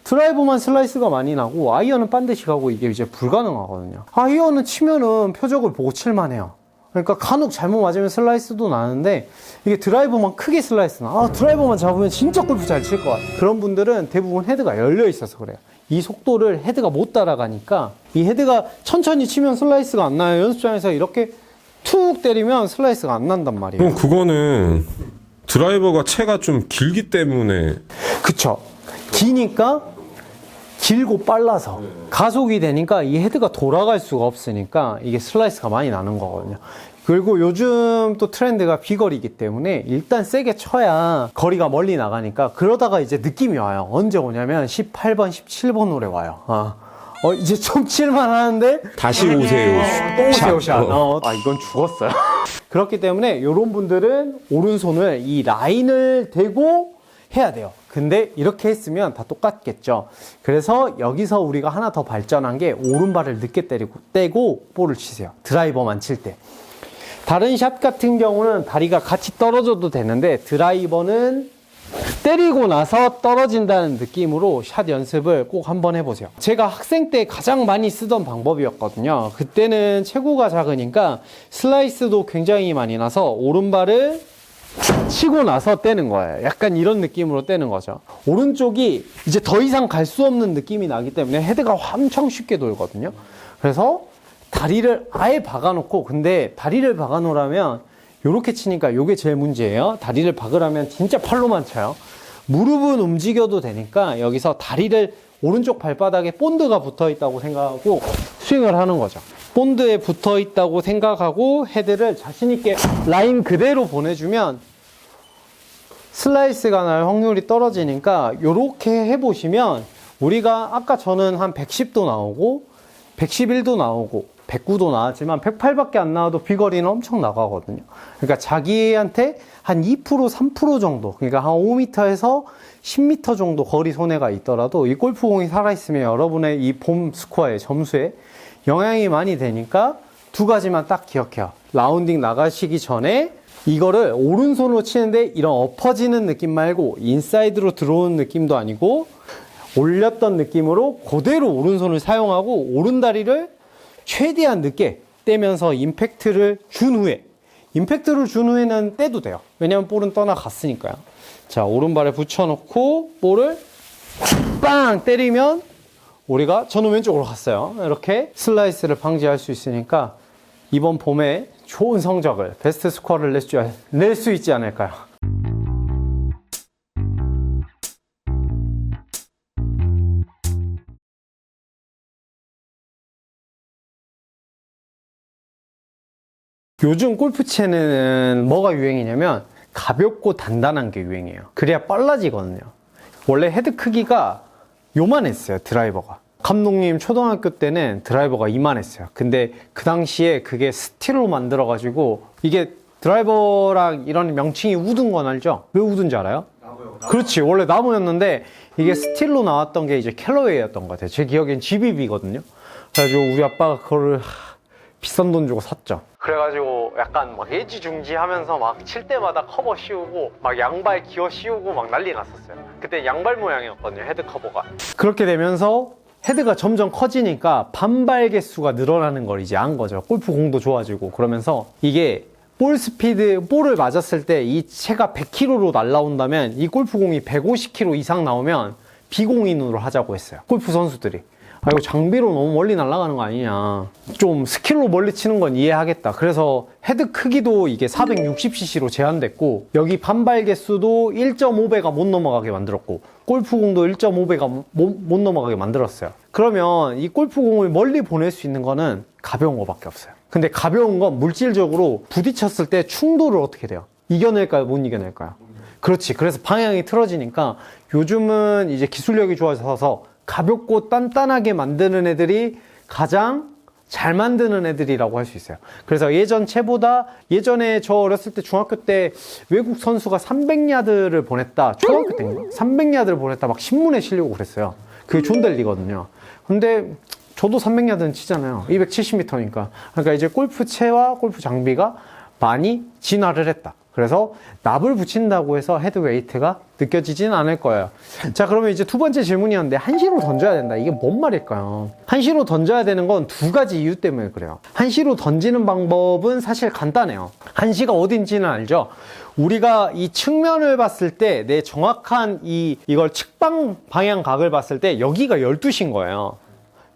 드라이버만 슬라이스가 많이 나고 아이언은 반드시 가고 이게 이제 불가능하거든요. 아이언은 치면은 표적을 보고 칠만해요. 그러니까 간혹 잘못 맞으면 슬라이스도 나는데 이게 드라이버만 크게 슬라이스 나. 드라이버만 잡으면 진짜 골프 잘 칠 것 같아. 그런 분들은 대부분 헤드가 열려 있어서 그래요. 이 속도를 헤드가 못 따라가니까 이 헤드가 천천히 치면 슬라이스가 안 나요. 연습장에서 이렇게 툭 때리면 슬라이스가 안 난단 말이에요. 그럼 그거는 드라이버가 채가 좀 길기 때문에 그쵸. 기니까 길고 빨라서 가속이 되니까 이 헤드가 돌아갈 수가 없으니까 이게 슬라이스가 많이 나는 거거든요. 그리고 요즘 또 트렌드가 비거리이기 때문에 일단 세게 쳐야 거리가 멀리 나가니까 그러다가 이제 느낌이 와요. 언제 오냐면 18번, 17번 홀에 와요. 이제 좀 칠만 하는데 다시 오세요. 또 오세요 샷. 어. 이건 죽었어요. 그렇기 때문에 이런 분들은 오른손을 이 라인을 대고 해야 돼요. 근데 이렇게 했으면 다 똑같겠죠. 그래서 여기서 우리가 하나 더 발전한 게 오른발을 늦게 떼고 볼을 치세요. 드라이버만 칠 때. 다른 샷 같은 경우는 다리가 같이 떨어져도 되는데 드라이버는 때리고 나서 떨어진다는 느낌으로 샷 연습을 꼭 한번 해보세요. 제가 학생 때 가장 많이 쓰던 방법이었거든요. 그때는 체구가 작으니까 슬라이스도 굉장히 많이 나서 오른발을 치고 나서 떼는 거예요. 약간 이런 느낌으로 떼는 거죠. 오른쪽이 이제 더 이상 갈 수 없는 느낌이 나기 때문에 헤드가 엄청 쉽게 돌거든요. 그래서 다리를 아예 박아놓고, 근데 다리를 박아놓으려면 요렇게 치니까 요게 제일 문제예요. 다리를 박으려면 진짜 팔로만 쳐요. 무릎은 움직여도 되니까 여기서 다리를 오른쪽 발바닥에 본드가 붙어 있다고 생각하고 스윙을 하는 거죠. 본드에 붙어 있다고 생각하고 헤드를 자신 있게 라인 그대로 보내주면 슬라이스가 날 확률이 떨어지니까 요렇게 해보시면, 우리가 아까 저는 한 110도 나오고 111도 나오고 109도 나왔지만 108밖에 안 나와도 비거리는 엄청 나가거든요. 그러니까 자기한테 한 2%, 3% 정도, 그러니까 한 5m에서 10m 정도 거리 손해가 있더라도 이 골프공이 살아있으면 여러분의 이 봄 스코어의 점수에 영향이 많이 되니까 두 가지만 딱 기억해요. 라운딩 나가시기 전에 이거를 오른손으로 치는데 이런 엎어지는 느낌 말고 인사이드로 들어오는 느낌도 아니고 올렸던 느낌으로 그대로 오른손을 사용하고 오른다리를 최대한 늦게 떼면서 임팩트를 준 후에는 떼도 돼요. 왜냐면 볼은 떠나갔으니까요. 자, 오른발에 붙여놓고 볼을 빵 때리면 저는 왼쪽으로 갔어요. 이렇게 슬라이스를 방지할 수 있으니까 이번 봄에 좋은 성적을, 베스트 스코어를 낼 수 있지 않을까요? 요즘 골프채는 뭐가 유행이냐면 가볍고 단단한 게 유행이에요. 그래야 빨라지거든요. 원래 헤드 크기가 요만했어요, 드라이버가. 감독님 초등학교 때는 드라이버가 이만했어요. 근데 그 당시에 그게 스틸로 만들어가지고, 이게 드라이버랑 이런 명칭이 우든 건 알죠? 왜 우든지 알아요? 나무요. 그렇지, 원래 나무였는데 이게 스틸로 나왔던 게 이제 캘러웨이였던 것 같아요. 제 기억엔 GBB거든요. 그래가지고 우리 아빠가 그거를 비싼 돈 주고 샀죠. 그래가지고 약간 막 애지중지하면서 막 칠 때마다 커버 씌우고 막 양발 기어 씌우고 막 난리 났었어요. 그때 양발 모양이었거든요, 헤드 커버가. 그렇게 되면서 헤드가 점점 커지니까 반발 개수가 늘어나는 걸 이제 안 거죠. 골프 공도 좋아지고. 그러면서 이게 볼을 맞았을 때 이 채가 100km로 날라온다면 이 골프 공이 150km 이상 나오면 비공인으로 하자고 했어요, 골프 선수들이. 이거 장비로 너무 멀리 날아가는 거 아니냐, 좀 스킬로 멀리 치는 건 이해하겠다. 그래서 헤드 크기도 이게 460cc로 제한됐고, 여기 반발 개수도 1.5배가 못 넘어가게 만들었고, 골프공도 1.5배가 못 넘어가게 만들었어요. 그러면 이 골프공을 멀리 보낼 수 있는 거는 가벼운 거밖에 없어요. 근데 가벼운 건 물질적으로 부딪혔을 때 충돌을 어떻게 돼요? 이겨낼까요, 못 이겨낼까요? 그렇지. 그래서 방향이 틀어지니까 요즘은 이제 기술력이 좋아져서 가볍고 단단하게 만드는 애들이 가장 잘 만드는 애들이라고 할 수 있어요. 그래서 예전에 저 어렸을 때 중학교 때 외국 선수가 300야드를 보냈다, 초등학교 때인가? 300야드를 보냈다 막 신문에 실리고 그랬어요. 그게 존델리거든요. 근데 저도 300야드는 치잖아요. 270m니까. 그러니까 이제 골프채와 골프 장비가 많이 진화를 했다. 그래서 납을 붙인다고 해서 헤드 웨이트가 느껴지진 않을 거예요. 자, 그러면 이제 두 번째 질문이었는데, 한시로 던져야 된다. 이게 뭔 말일까요? 한시로 던져야 되는 건 두 가지 이유 때문에 그래요. 한시로 던지는 방법은 사실 간단해요. 한시가 어딘지는 알죠? 우리가 이 측면을 봤을 때 내 정확한 이걸 측방 방향각을 봤을 때 여기가 12시인 거예요.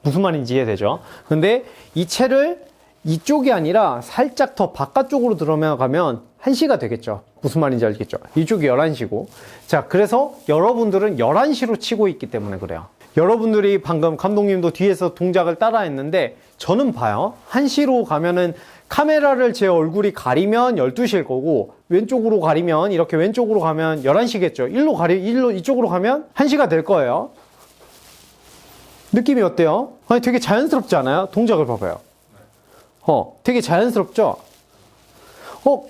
무슨 말인지 이해되죠? 근데 이 채를 이쪽이 아니라 살짝 더 바깥쪽으로 들어가면 1시가 되겠죠. 무슨 말인지 알겠죠? 이쪽이 11시고. 자, 그래서 여러분들은 11시로 치고 있기 때문에 그래요. 여러분들이 방금 감독님도 뒤에서 동작을 따라 했는데 저는 봐요. 1시로 가면은 카메라를 제 얼굴이 가리면 12시일 거고 왼쪽으로 가리면 이렇게 왼쪽으로 가면 11시겠죠. 이쪽으로 가면 1시가 될 거예요. 느낌이 어때요? 아니, 되게 자연스럽지 않아요? 동작을 봐봐요. 되게 자연스럽죠?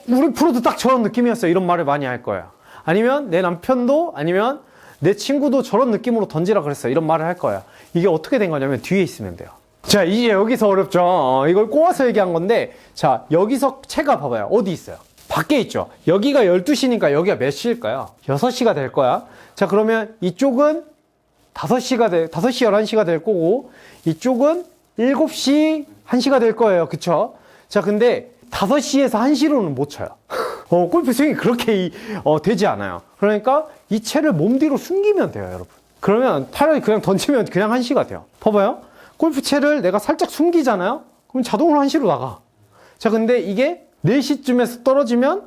우리 프로도 딱 저런 느낌이었어요. 이런 말을 많이 할 거예요. 아니면 내 남편도 아니면 내 친구도 저런 느낌으로 던지라 그랬어요. 이런 말을 할 거예요. 이게 어떻게 된 거냐면 뒤에 있으면 돼요. 자, 이제 여기서 어렵죠? 이걸 꼬아서 얘기한 건데, 자, 여기서 채가 봐봐요. 어디 있어요? 밖에 있죠? 여기가 12시니까 여기가 몇 시일까요? 6시가 될 거야. 자, 그러면 이쪽은 5시, 11시가 될 거고, 이쪽은 7시, 1시가 될 거예요. 그쵸? 자, 근데 5시에서 1시로는 못 쳐요. 골프 스윙이 그렇게 되지 않아요. 그러니까 이 채를 몸 뒤로 숨기면 돼요, 여러분. 그러면 차라리 그냥 던지면 그냥 1시가 돼요. 봐봐요. 골프 채를 내가 살짝 숨기잖아요? 그럼 자동으로 1시로 나가. 자, 근데 이게 4시쯤에서 떨어지면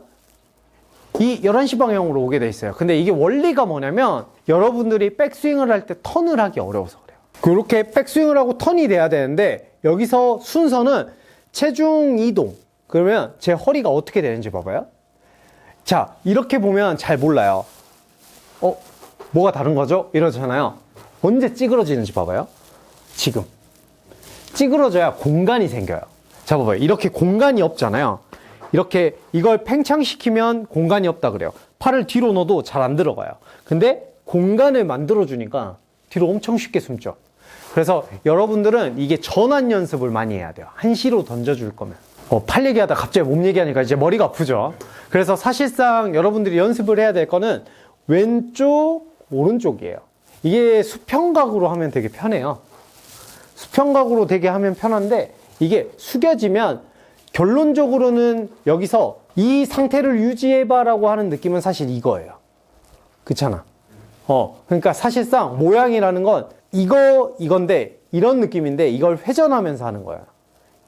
이 11시 방향으로 오게 돼 있어요. 근데 이게 원리가 뭐냐면 여러분들이 백스윙을 할 때 턴을 하기 어려워서 그래요. 그렇게 백스윙을 하고 턴이 돼야 되는데 여기서 순서는 체중 이동. 그러면 제 허리가 어떻게 되는지 봐봐요. 자, 이렇게 보면 잘 몰라요. 뭐가 다른 거죠? 이러잖아요. 언제 찌그러지는지 봐봐요. 지금. 찌그러져야 공간이 생겨요. 자, 봐봐요. 이렇게 공간이 없잖아요. 이렇게 이걸 팽창시키면 공간이 없다 그래요. 팔을 뒤로 넣어도 잘 안 들어가요. 근데 공간을 만들어주니까 뒤로 엄청 쉽게 숨죠. 그래서 여러분들은 이게 전환 연습을 많이 해야 돼요. 1시로 던져줄 거면. 팔 얘기하다 갑자기 몸 얘기하니까 이제 머리가 아프죠. 그래서 사실상 여러분들이 연습을 해야 될 거는 왼쪽, 오른쪽이에요. 이게 수평각으로 하면 되게 편해요. 수평각으로 되게 하면 편한데 이게 숙여지면 결론적으로는 여기서 이 상태를 유지해봐라고 하는 느낌은 사실 이거예요. 그렇잖아. 그러니까 사실상 모양이라는 건 이건데 이런 느낌인데 이걸 회전하면서 하는 거예요.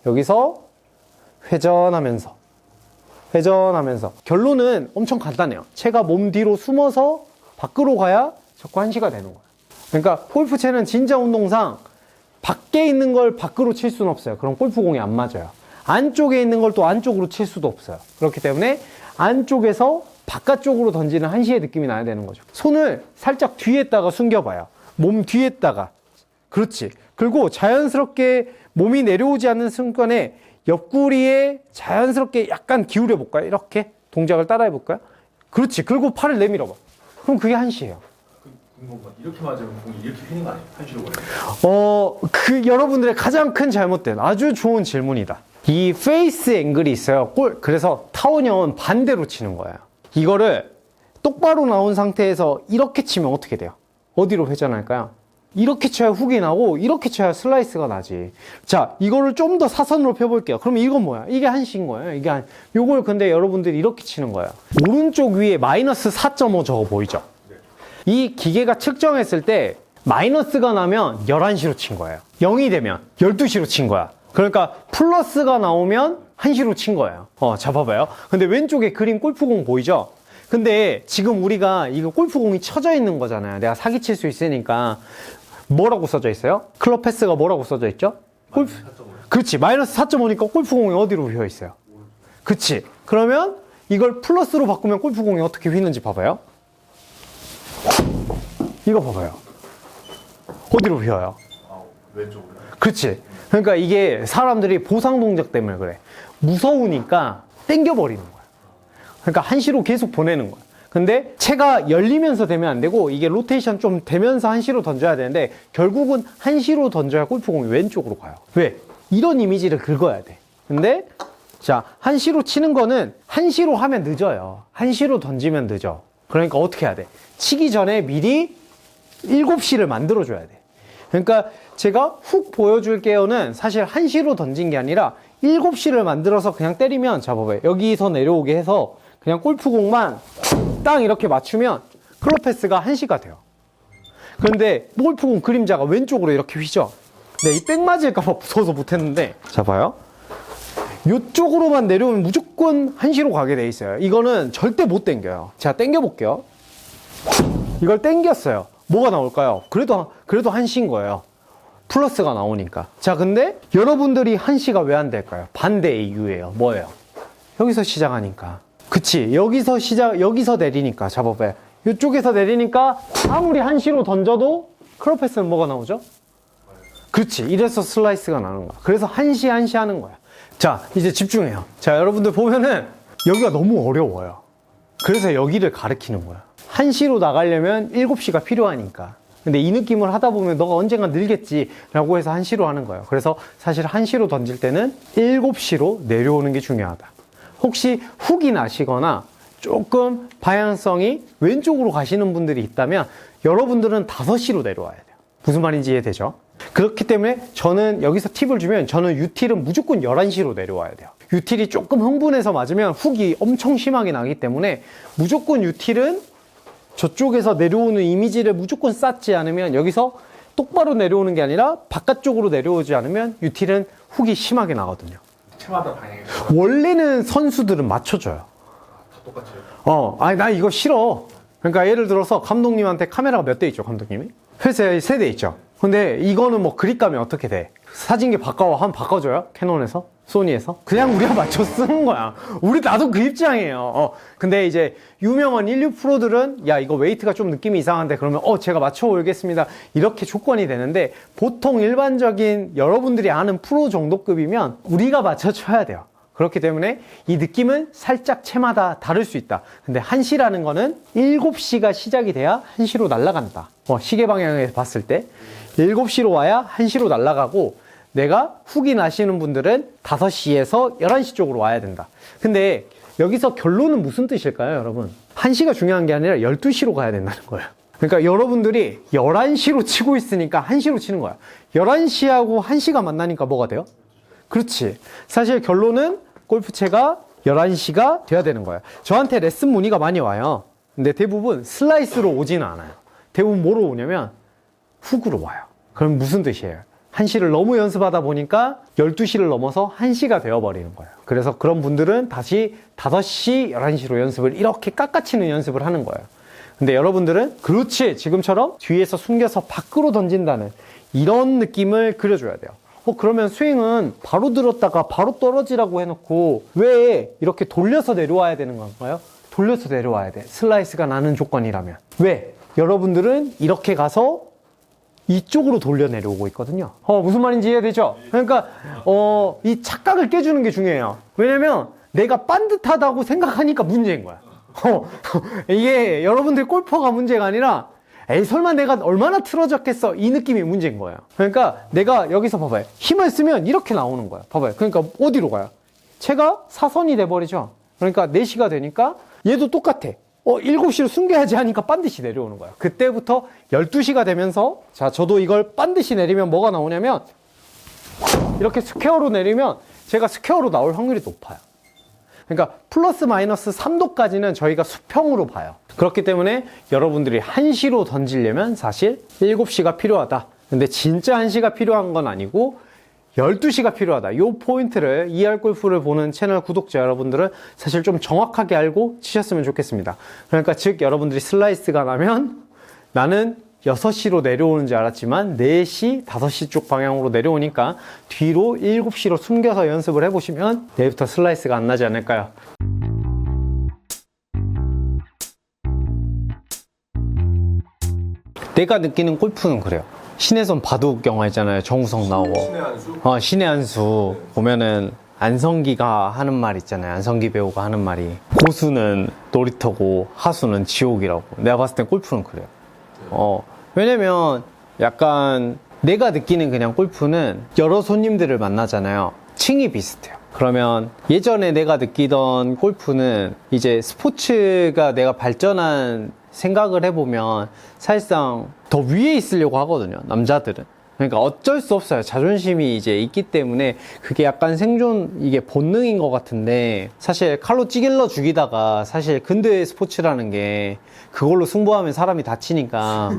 여기서 회전하면서 결론은 엄청 간단해요. 채가 몸 뒤로 숨어서 밖으로 가야 자꾸 1시가 되는 거예요. 그러니까 골프채는 진짜 운동상 밖에 있는 걸 밖으로 칠 수는 없어요. 그럼 골프공이 안 맞아요. 안쪽에 있는 걸 또 안쪽으로 칠 수도 없어요. 그렇기 때문에 안쪽에서 바깥쪽으로 던지는 1시의 느낌이 나야 되는 거죠. 손을 살짝 뒤에다가 숨겨봐요. 몸 뒤에다가. 그렇지. 그리고 자연스럽게 몸이 내려오지 않는 순간에 옆구리에 자연스럽게 약간 기울여 볼까요? 이렇게 동작을 따라해 볼까요? 그렇지. 그리고 팔을 내밀어 봐. 그럼 그게 1시예요. 이렇게 맞으면 공이 이렇게 휘는 거 아니에요? 1시로 걸려요? 여러분들의 가장 큰 잘못된 아주 좋은 질문이다. 이 페이스 앵글이 있어요. 그래서 타원 형은 반대로 치는 거예요. 이거를 똑바로 나온 상태에서 이렇게 치면 어떻게 돼요? 어디로 회전할까요? 이렇게 쳐야 훅이 나고 이렇게 쳐야 슬라이스가 나지. 자, 이거를 좀 더 사선으로 펴볼게요. 그러면 이건 뭐야? 이게 1시인 거예요. 요걸 근데 여러분들이 이렇게 치는 거예요. 오른쪽 위에 마이너스 4.5 저거 보이죠? 이 기계가 측정했을 때 마이너스가 나면 11시로 친 거예요. 0이 되면 12시로 친 거야. 그러니까 플러스가 나오면 1시로 친 거예요. 자, 봐봐요. 근데 왼쪽에 그린 골프공 보이죠? 근데 지금 우리가 이거 골프공이 쳐져 있는 거잖아요. 내가 사기칠 수 있으니까. 뭐라고 써져 있어요? 클럽 패스가 뭐라고 써져 있죠? 그렇지. 마이너스 4.5니까 골프공이 어디로 휘어 있어요? 그렇지. 그러면 이걸 플러스로 바꾸면 골프공이 어떻게 휘는지 봐봐요. 이거 봐봐요. 어디로 휘어요? 왼쪽으로. 그렇지. 그러니까 이게 사람들이 보상 동작 때문에 그래. 무서우니까 땡겨버리는 거야. 그러니까 1시로 계속 보내는 거야. 근데 채가 열리면서 되면 안 되고 이게 로테이션 좀 되면서 1시로 던져야 되는데 결국은 1시로 던져야 골프공이 왼쪽으로 가요. 왜? 이런 이미지를 긁어야 돼. 근데 자, 1시로 치는 거는 1시로 하면 늦어요. 1시로 던지면 늦어. 그러니까 어떻게 해야 돼? 치기 전에 미리 7시를 만들어줘야 돼. 그러니까 제가 훅 보여줄게요는 사실 1시로 던진 게 아니라 7시를 만들어서 그냥 때리면, 자, 봐봐요. 여기서 내려오게 해서 그냥 골프공만 딱 이렇게 맞추면 클럽 패스가 1시가 돼요. 그런데 골프공 그림자가 왼쪽으로 이렇게 휘죠. 네, 이 백 맞을까봐 무서워서 못했는데, 자, 봐요. 이쪽으로만 내려오면 무조건 1시로 가게 돼 있어요. 이거는 절대 못 당겨요. 제가 당겨 볼게요. 이걸 당겼어요. 뭐가 나올까요? 그래도 1시인 거예요. 플러스가 나오니까. 자, 근데 여러분들이 1시가 왜 안 될까요? 반대의 이유예요. 뭐예요? 여기서 시작하니까. 그치? 여기서 내리니까. 잡아봐요. 이쪽에서 내리니까 아무리 1시로 던져도 크로패스는 뭐가 나오죠? 그렇지. 이래서 슬라이스가 나는 거야. 그래서 1시 하는 거야. 자, 이제 집중해요. 자, 여러분들 보면은 여기가 너무 어려워요. 그래서 여기를 가리키는 거야. 1시로 나가려면 7시가 필요하니까. 근데 이 느낌을 하다 보면 너가 언젠가 늘겠지 라고 해서 1시로 하는 거예요. 그래서 사실 1시로 던질 때는 7시로 내려오는 게 중요하다. 혹시 훅이 나시거나 조금 방향성이 왼쪽으로 가시는 분들이 있다면 여러분들은 5시로 내려와야 돼요. 무슨 말인지 이해되죠? 그렇기 때문에 저는 여기서 팁을 주면 저는 유틸은 무조건 11시로 내려와야 돼요. 유틸이 조금 흥분해서 맞으면 훅이 엄청 심하게 나기 때문에 무조건 유틸은 저쪽에서 내려오는 이미지를 무조건 쌓지 않으면 여기서 똑바로 내려오는 게 아니라 바깥쪽으로 내려오지 않으면 유틸은 훅이 심하게 나거든요. 채마다 방향이 원래는 선수들은 맞춰줘요. 다 똑같아요. 아니 나 이거 싫어. 그러니까 예를 들어서 감독님한테 카메라가 몇 대 있죠, 감독님이? 회사에 3대 있죠. 근데 이거는 뭐 그립감이 어떻게 돼? 사진기 한번 바꿔줘요? 캐논에서? 소니에서? 그냥 우리가 맞춰 쓰는 거야. 나도 그 입장이에요. 근데 이제 유명한 인류 프로들은 야, 이거 웨이트가 좀 느낌이 이상한데 그러면 제가 맞춰 올겠습니다. 이렇게 조건이 되는데 보통 일반적인 여러분들이 아는 프로 정도급이면 우리가 맞춰줘야 돼요. 그렇기 때문에 이 느낌은 살짝 채마다 다를 수 있다. 근데 1시라는 거는 7시가 시작이 돼야 1시로 날아간다. 시계 방향에서 봤을 때 7시로 와야 1시로 날아가고 내가 훅이 나시는 분들은 5시에서 11시 쪽으로 와야 된다. 근데 여기서 결론은 무슨 뜻일까요, 여러분? 1시가 중요한 게 아니라 12시로 가야 된다는 거예요. 그러니까 여러분들이 11시로 치고 있으니까 1시로 치는 거야. 11시하고 1시가 만나니까 뭐가 돼요? 그렇지. 사실 결론은 골프채가 11시가 돼야 되는 거예요. 저한테 레슨 문의가 많이 와요. 근데 대부분 슬라이스로 오지는 않아요. 대부분 뭐로 오냐면 훅으로 와요. 그럼 무슨 뜻이에요? 1시를 너무 연습하다 보니까 12시를 넘어서 1시가 되어버리는 거예요. 그래서 그런 분들은 다시 5시, 11시로 연습을 이렇게 깎아치는 연습을 하는 거예요. 근데 여러분들은 그렇지, 지금처럼 뒤에서 숨겨서 밖으로 던진다는 이런 느낌을 그려줘야 돼요. 그러면 스윙은 바로 들었다가 바로 떨어지라고 해놓고 왜 이렇게 돌려서 내려와야 되는 건가요? 돌려서 내려와야 돼. 슬라이스가 나는 조건이라면. 왜? 여러분들은 이렇게 가서 이쪽으로 돌려 내려오고 있거든요. 무슨 말인지 이해되죠? 그러니까 이 착각을 깨주는 게 중요해요. 왜냐면 내가 반듯하다고 생각하니까 문제인 거야. 이게 여러분들 골퍼가 문제가 아니라 에이 설마 내가 얼마나 틀어졌겠어, 이 느낌이 문제인 거예요. 그러니까 내가 여기서 봐봐요. 힘을 쓰면 이렇게 나오는 거야. 봐봐요. 그러니까 어디로 가요? 채가 사선이 돼버리죠. 그러니까 4시가 되니까 얘도 똑같아. 7시로 숨겨야지 하니까 반드시 내려오는 거야. 그때부터 12시가 되면서, 자, 저도 이걸 반드시 내리면 뭐가 나오냐면, 이렇게 스퀘어로 내리면 제가 스퀘어로 나올 확률이 높아요. 그러니까 플러스 마이너스 3도까지는 저희가 수평으로 봐요. 그렇기 때문에 여러분들이 1시로 던지려면 사실 7시가 필요하다. 근데 진짜 1시가 필요한 건 아니고 12시가 필요하다. 이 포인트를 ER 골프를 보는 채널 구독자 여러분들은 사실 좀 정확하게 알고 치셨으면 좋겠습니다. 그러니까 즉 여러분들이 슬라이스가 나면 나는 6시로 내려오는 줄 알았지만 4시, 5시 쪽 방향으로 내려오니까 뒤로 7시로 숨겨서 연습을 해보시면 내일부터 슬라이스가 안 나지 않을까요? 내가 느끼는 골프는 그래요. 신혜선 바둑 영화 있잖아요. 정우성 나오고. 신의 한수? 신의 한수 보면은 안성기가 하는 말 있잖아요. 안성기 배우가 하는 말이 고수는 놀이터고 하수는 지옥이라고. 내가 봤을 땐 골프는 그래요. 왜냐면 약간 내가 느끼는 그냥 골프는 여러 손님들을 만나잖아요. 층이 비슷해요. 그러면 예전에 내가 느끼던 골프는 이제 스포츠가 내가 발전한 생각을 해보면 사실상 더 위에 있으려고 하거든요, 남자들은. 그러니까 어쩔 수 없어요. 자존심이 이제 있기 때문에 그게 약간 생존 이게 본능인 것 같은데 사실 칼로 찌길러 죽이다가 사실 근대 스포츠라는 게 그걸로 승부하면 사람이 다치니까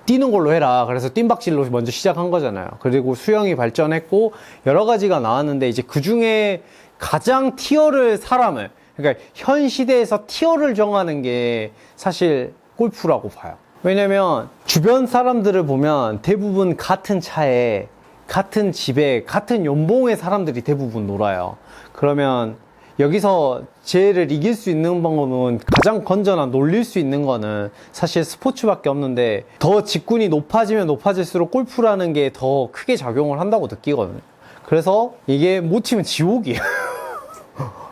뛰는 걸로 해라. 그래서 뜀박질로 먼저 시작한 거잖아요. 그리고 수영이 발전했고 여러 가지가 나왔는데 이제 그 중에 가장 티어를 사람을 그러니까 현 시대에서 티어를 정하는 게 사실 골프라고 봐요. 왜냐면 주변 사람들을 보면 대부분 같은 차에 같은 집에 같은 연봉의 사람들이 대부분 놀아요. 그러면 여기서 쟤를 이길 수 있는 방법은 가장 건전한 놀릴 수 있는 거는 사실 스포츠밖에 없는데 더 직군이 높아지면 높아질수록 골프라는 게 더 크게 작용을 한다고 느끼거든요. 그래서 이게 못 치면 지옥이에요.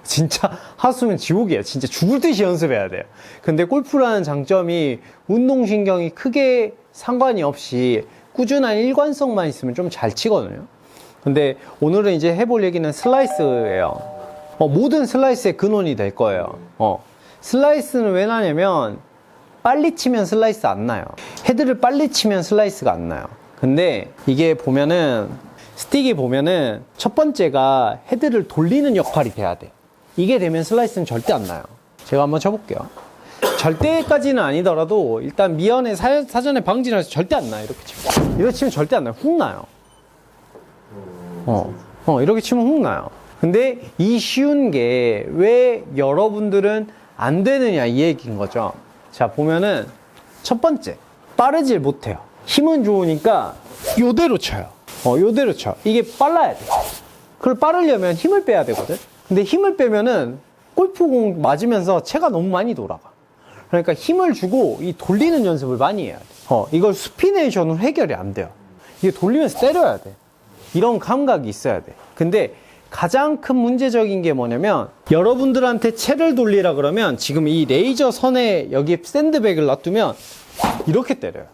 진짜 하수면 지옥이에요. 진짜 죽을 듯이 연습해야 돼요. 근데 골프라는 장점이 운동신경이 크게 상관이 없이 꾸준한 일관성만 있으면 좀 잘 치거든요. 근데 오늘은 이제 해볼 얘기는 슬라이스예요. 모든 슬라이스의 근원이 될 거예요. 슬라이스는 왜 나냐면 빨리 치면 슬라이스 안 나요. 헤드를 빨리 치면 슬라이스가 안 나요. 근데 이게 보면은 스틱이 보면은 첫 번째가 헤드를 돌리는 역할이 돼야 돼. 이게 되면 슬라이스는 절대 안 나요. 제가 한번 쳐볼게요. 절대까지는 아니더라도 일단 미연에 사전에 방지를 해서 절대 안 나요. 이렇게 치면. 이렇게 치면 절대 안 나요. 훅 나요. 이렇게 치면 훅 나요. 근데 이 쉬운 게 왜 여러분들은 안 되느냐 이 얘기인 거죠. 자, 보면은 첫 번째, 빠르질 못해요. 힘은 좋으니까 요대로 쳐요. 요대로 쳐. 이게 빨라야 돼. 그걸 빠르려면 힘을 빼야 되거든. 근데 힘을 빼면은 골프공 맞으면서 채가 너무 많이 돌아가. 그러니까 힘을 주고 이 돌리는 연습을 많이 해야 돼. 이걸 스피네이션으로 해결이 안 돼요. 이게 돌리면서 때려야 돼. 이런 감각이 있어야 돼. 근데 가장 큰 문제적인 게 뭐냐면 여러분들한테 채를 돌리라 그러면 지금 이 레이저 선에 여기 샌드백을 놔두면 이렇게 때려요.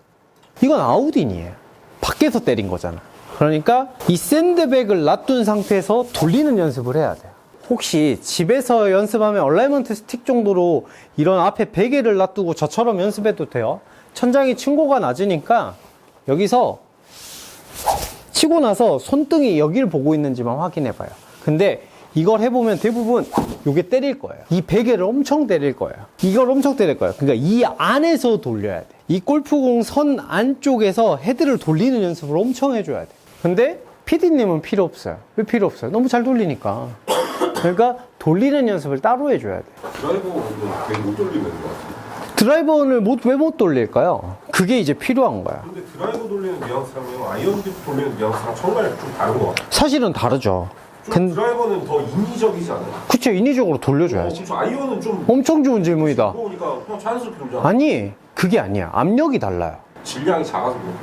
이건 아웃인이에요. 밖에서 때린 거잖아. 그러니까 이 샌드백을 놔둔 상태에서 돌리는 연습을 해야 돼요. 혹시 집에서 연습하면 얼라이먼트 스틱 정도로 이런 앞에 베개를 놔두고 저처럼 연습해도 돼요. 천장이 층고가 낮으니까 여기서 치고 나서 손등이 여기를 보고 있는지만 확인해 봐요. 근데 이걸 해보면 대부분 요게 때릴 거예요. 이 베개를 엄청 때릴 거예요. 이걸 엄청 때릴 거예요. 그러니까 이 안에서 돌려야 돼. 이 골프공 선 안쪽에서 헤드를 돌리는 연습을 엄청 해줘야 돼. 근데 PD님은 필요 없어요. 왜 필요 없어요? 너무 잘 돌리니까. 그러니까 돌리는 연습을 따로 해줘야 돼. 드라이버는 되게 못 돌리는 것 같아요. 드라이버를 왜 못 돌릴까요? 그게 이제 필요한 거야. 근데 드라이버 돌리는 뉘앙스랑 아이언 돌리는 뉘앙스랑 정말 좀 다른 것 같아요. 사실은 다르죠. 드라이버는 더 인위적이지 않아요? 그쵸, 인위적으로 돌려줘야지. 그렇죠. 아이언은 좀 엄청 좋은 질문이다. 보니까 그냥 자연스럽게 돌잖아. 아니, 그게 아니야. 압력이 달라요. 질량이 작아서 그런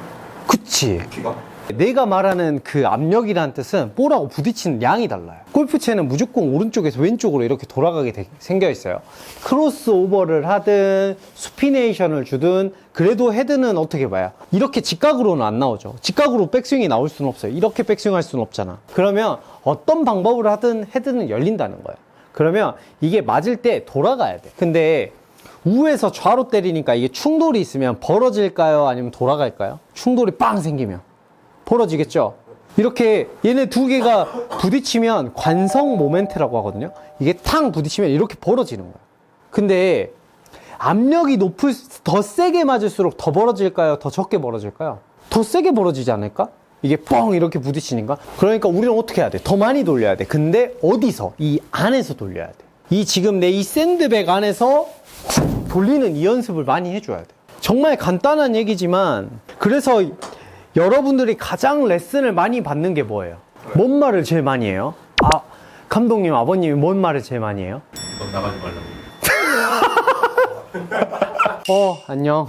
그치. 키가. 내가 말하는 그 압력이라는 뜻은 볼하고 부딪히는 양이 달라요. 골프채는 무조건 오른쪽에서 왼쪽으로 이렇게 돌아가게 생겨 있어요. 크로스오버를 하든 스피네이션을 주든 그래도 헤드는 어떻게 봐요? 이렇게 직각으로는 안 나오죠. 직각으로 백스윙이 나올 수는 없어요. 이렇게 백스윙 할 수는 없잖아. 그러면 어떤 방법으로 하든 헤드는 열린다는 거예요. 그러면 이게 맞을 때 돌아가야 돼. 근데 우에서 좌로 때리니까 이게 충돌이 있으면 벌어질까요? 아니면 돌아갈까요? 충돌이 빵 생기면 벌어지겠죠? 이렇게 얘네 두 개가 부딪히면 관성 모멘트라고 하거든요. 이게 탕 부딪히면 이렇게 벌어지는 거예요. 근데 압력이 더 세게 맞을수록 더 벌어질까요? 더 적게 벌어질까요? 더 세게 벌어지지 않을까? 이게 뻥 이렇게 부딪히니까. 그러니까 우리는 어떻게 해야 돼? 더 많이 돌려야 돼. 근데 어디서? 이 안에서 돌려야 돼. 이 지금 내 이 샌드백 안에서 돌리는 이 연습을 많이 해줘야 돼. 정말 간단한 얘기지만 그래서 여러분들이 가장 레슨을 많이 받는 게 뭐예요? 뭔 말을 제일 많이 해요? 감독님, 아버님이 뭔 말을 제일 많이 해요? 넌 나가지 말라고. 안녕.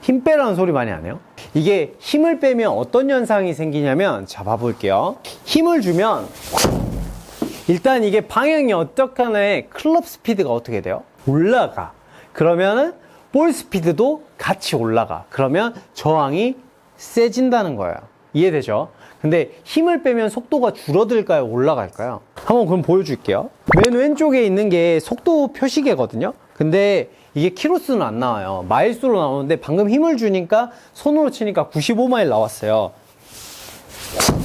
힘 빼라는 소리 많이 안 해요? 이게 힘을 빼면 어떤 현상이 생기냐면, 자, 봐볼게요. 힘을 주면, 일단 이게 방향이 어떡하네, 클럽 스피드가 어떻게 돼요? 올라가. 그러면은, 볼 스피드도 같이 올라가. 그러면 저항이 세진다는 거예요. 이해되죠? 근데 힘을 빼면 속도가 줄어들까요? 올라갈까요? 한번 그럼 보여줄게요. 맨 왼쪽에 있는 게 속도 표시계거든요. 근데 이게 키로수는 안 나와요. 마일수로 나오는데 방금 힘을 주니까 손으로 치니까 95마일 나왔어요.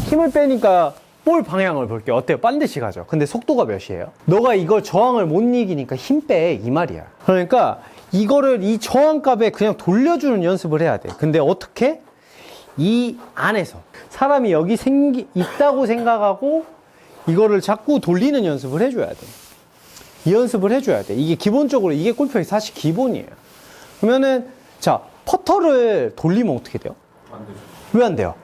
힘을 빼니까 볼 방향을 볼게요. 어때요? 반드시 가죠. 근데 속도가 몇이에요? 너가 이걸 저항을 못 이기니까 힘 빼, 이 말이야. 그러니까 이거를 이 저항값에 그냥 돌려주는 연습을 해야 돼. 근데 어떻게? 이 안에서 사람이 여기 있다고 생각하고 이거를 자꾸 돌리는 연습을 해줘야 돼. 이 연습을 해줘야 돼. 이게 기본적으로 이게 골프의 사실 기본이에요. 그러면은 자, 퍼터를 돌리면 어떻게 돼요? 안 되죠. 왜 안 돼요?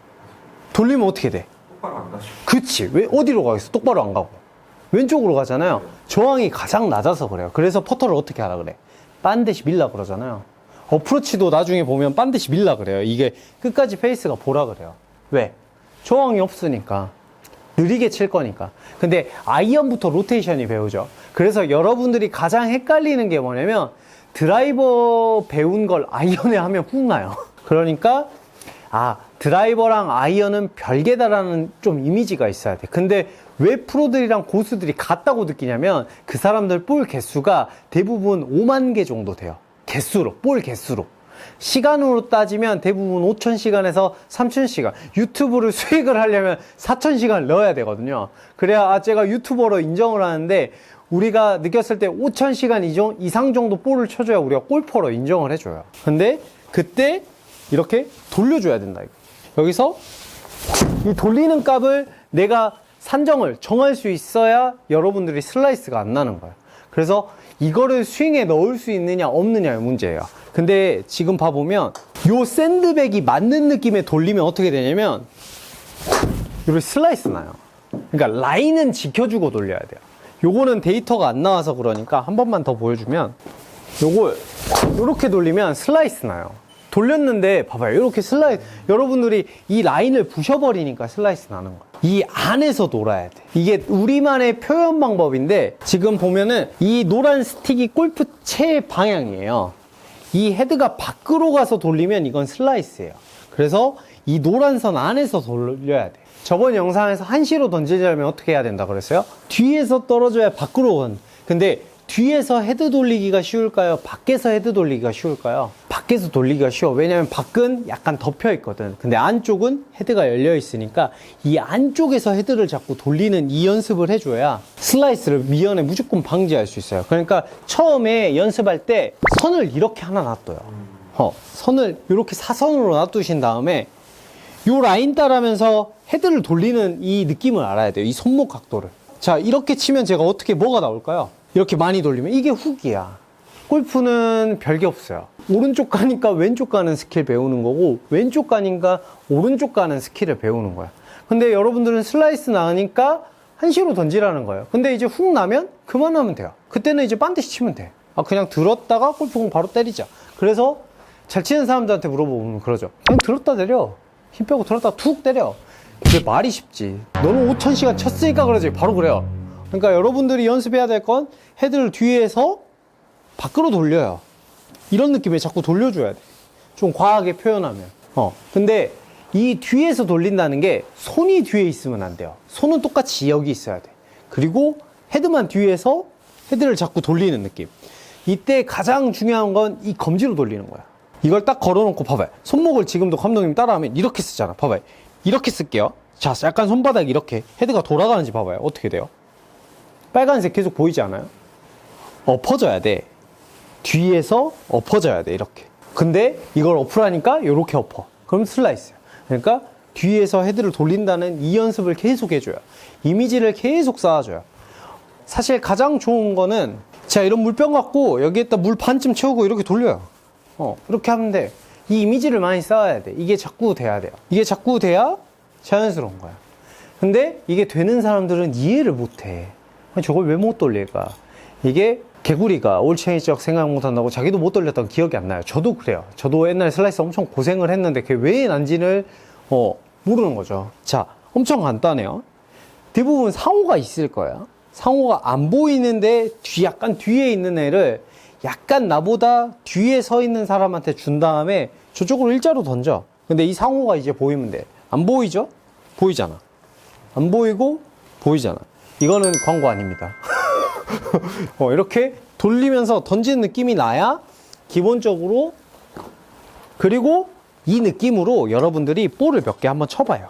돌리면 어떻게 돼? 똑바로 안 가시고. 그치. 왜 어디로 가겠어? 똑바로 안 가고 왼쪽으로 가잖아요. 저항이 가장 낮아서 그래요. 그래서 퍼터를 어떻게 하라 그래? 반드시 밀라 그러잖아요. 어프로치도 나중에 보면 반드시 밀라 그래요. 이게 끝까지 페이스가 보라 그래요. 왜? 저항이 없으니까 느리게 칠 거니까. 근데 아이언부터 로테이션이 배우죠. 그래서 여러분들이 가장 헷갈리는 게 뭐냐면 드라이버 배운 걸 아이언에 하면 훅 나요. 그러니까 드라이버랑 아이언은 별개다라는 좀 이미지가 있어야 돼. 근데 왜 프로들이랑 고수들이 같다고 느끼냐면 그 사람들 볼 개수가 대부분 5만 개 정도 돼요. 개수로, 볼 개수로. 시간으로 따지면 대부분 5,000시간에서 3,000시간. 유튜브를 수익을 하려면 4,000시간을 넣어야 되거든요. 그래야 제가 유튜버로 인정을 하는데 우리가 느꼈을 때 5,000시간 이상 정도 볼을 쳐줘야 우리가 골퍼로 인정을 해줘요. 근데 그때 이렇게 돌려줘야 된다. 여기서 이 돌리는 값을 내가 정할 수 있어야 여러분들이 슬라이스가 안 나는 거예요. 그래서 이거를 스윙에 넣을 수 있느냐 없느냐의 문제예요. 근데 지금 봐보면 요 샌드백이 맞는 느낌에 돌리면 어떻게 되냐면 이렇게 슬라이스 나요. 그러니까 라인은 지켜주고 돌려야 돼요. 요거는 데이터가 안 나와서 그러니까 한 번만 더 보여주면 요걸 이렇게 돌리면 슬라이스 나요. 돌렸는데 봐봐요. 이렇게 슬라이스, 여러분들이 이 라인을 부셔버리니까 슬라이스 나는 거예요. 이 안에서 놀아야 돼. 이게 우리만의 표현 방법인데 지금 보면은 이 노란 스틱이 골프채 방향이에요. 이 헤드가 밖으로 가서 돌리면 이건 슬라이스예요. 그래서 이 노란 선 안에서 돌려야 돼. 저번 영상에서 한시로 던지려면 어떻게 해야 된다 그랬어요? 뒤에서 떨어져야 밖으로 건. 근데 뒤에서 헤드 돌리기가 쉬울까요? 밖에서 헤드 돌리기가 쉬울까요? 밖에서 돌리기가 쉬워. 왜냐면 밖은 약간 덮여 있거든. 근데 안쪽은 헤드가 열려 있으니까 이 안쪽에서 헤드를 자꾸 돌리는 이 연습을 해줘야 슬라이스를 미연에 무조건 방지할 수 있어요. 그러니까 처음에 연습할 때 선을 이렇게 하나 놔둬요. 선을 이렇게 사선으로 놔두신 다음에 요 라인 따라면서 헤드를 돌리는 이 느낌을 알아야 돼요. 이 손목 각도를. 자, 이렇게 치면 제가 뭐가 나올까요? 이렇게 많이 돌리면 이게 훅이야. 골프는 별게 없어요. 오른쪽 가니까 왼쪽 가는 스킬 배우는 거고 왼쪽 가니까 오른쪽 가는 스킬을 배우는 거야. 근데 여러분들은 슬라이스 나으니까 한시로 던지라는 거예요. 근데 이제 훅 나면 그만하면 돼요. 그때는 이제 반드시 치면 돼. 그냥 들었다가 골프공 바로 때리자. 그래서 잘 치는 사람들한테 물어보면 그러죠. 그냥 들었다 때려. 힘 빼고 들었다 툭 때려. 그게 말이 쉽지. 너는 5,000시간 쳤으니까 그러지. 바로 그래요. 그러니까 여러분들이 연습해야 될 건 헤드를 뒤에서 밖으로 돌려요. 이런 느낌에 자꾸 돌려줘야 돼. 좀 과하게 표현하면. 근데 이 뒤에서 돌린다는 게 손이 뒤에 있으면 안 돼요. 손은 똑같이 여기 있어야 돼. 그리고 헤드만 뒤에서 헤드를 자꾸 돌리는 느낌. 이때 가장 중요한 건 이 검지로 돌리는 거야. 이걸 딱 걸어놓고 봐봐요. 손목을 지금도 감독님 따라하면 이렇게 쓰잖아. 봐봐요. 이렇게 쓸게요. 자, 약간 손바닥 이렇게 헤드가 돌아가는지 봐봐요. 어떻게 돼요? 빨간색 계속 보이지 않아요? 엎어져야 돼. 뒤에서 엎어져야 돼. 이렇게. 근데 이걸 엎으라니까 이렇게 엎어. 그럼 슬라이스야. 그러니까 뒤에서 헤드를 돌린다는 이 연습을 계속 해줘요. 이미지를 계속 쌓아줘요. 사실 가장 좋은 거는 자, 이런 물병 갖고 여기에다 물 반쯤 채우고 이렇게 돌려요. 이렇게 하면 돼. 이 이미지를 많이 쌓아야 돼. 이게 자꾸 돼야 돼요. 이게 자꾸 돼야 자연스러운 거야. 근데 이게 되는 사람들은 이해를 못 해. 저걸 왜 못 돌릴까? 이게 개구리가 올챙이적 생각 못 한다고 자기도 못 돌렸던 기억이 안 나요. 저도 그래요. 저도 옛날에 슬라이스 엄청 고생을 했는데 그게 왜 난지를 모르는 거죠. 자, 엄청 간단해요. 대부분 상호가 있을 거야. 상호가 안 보이는데 약간 뒤에 있는 애를 약간 나보다 뒤에 서 있는 사람한테 준 다음에 저쪽으로 일자로 던져. 근데 이 상호가 이제 보이면 돼. 안 보이죠? 보이잖아. 안 보이고 보이잖아. 이거는 광고 아닙니다. 이렇게 돌리면서 던지는 느낌이 나야 기본적으로. 그리고 이 느낌으로 여러분들이 볼을 몇 개 한번 쳐봐요.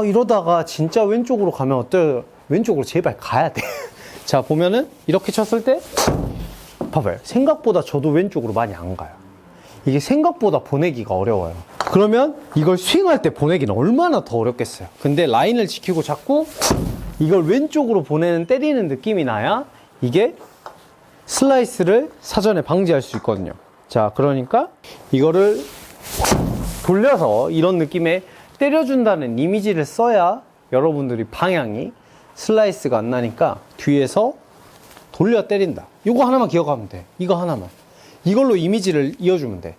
이러다가 진짜 왼쪽으로 가면 어때요? 왼쪽으로 제발 가야 돼. 자, 보면은 이렇게 쳤을 때 봐봐요. 생각보다 저도 왼쪽으로 많이 안 가요. 이게 생각보다 보내기가 어려워요. 그러면 이걸 스윙할 때 보내기는 얼마나 더 어렵겠어요. 근데 라인을 지키고 자꾸 이걸 왼쪽으로 때리는 느낌이 나야 이게 슬라이스를 사전에 방지할 수 있거든요. 자, 그러니까 이거를 돌려서 이런 느낌의 때려준다는 이미지를 써야 여러분들이 방향이 슬라이스가 안 나니까 뒤에서 돌려 때린다. 이거 하나만 기억하면 돼. 이거 하나만. 이걸로 이미지를 이어주면 돼.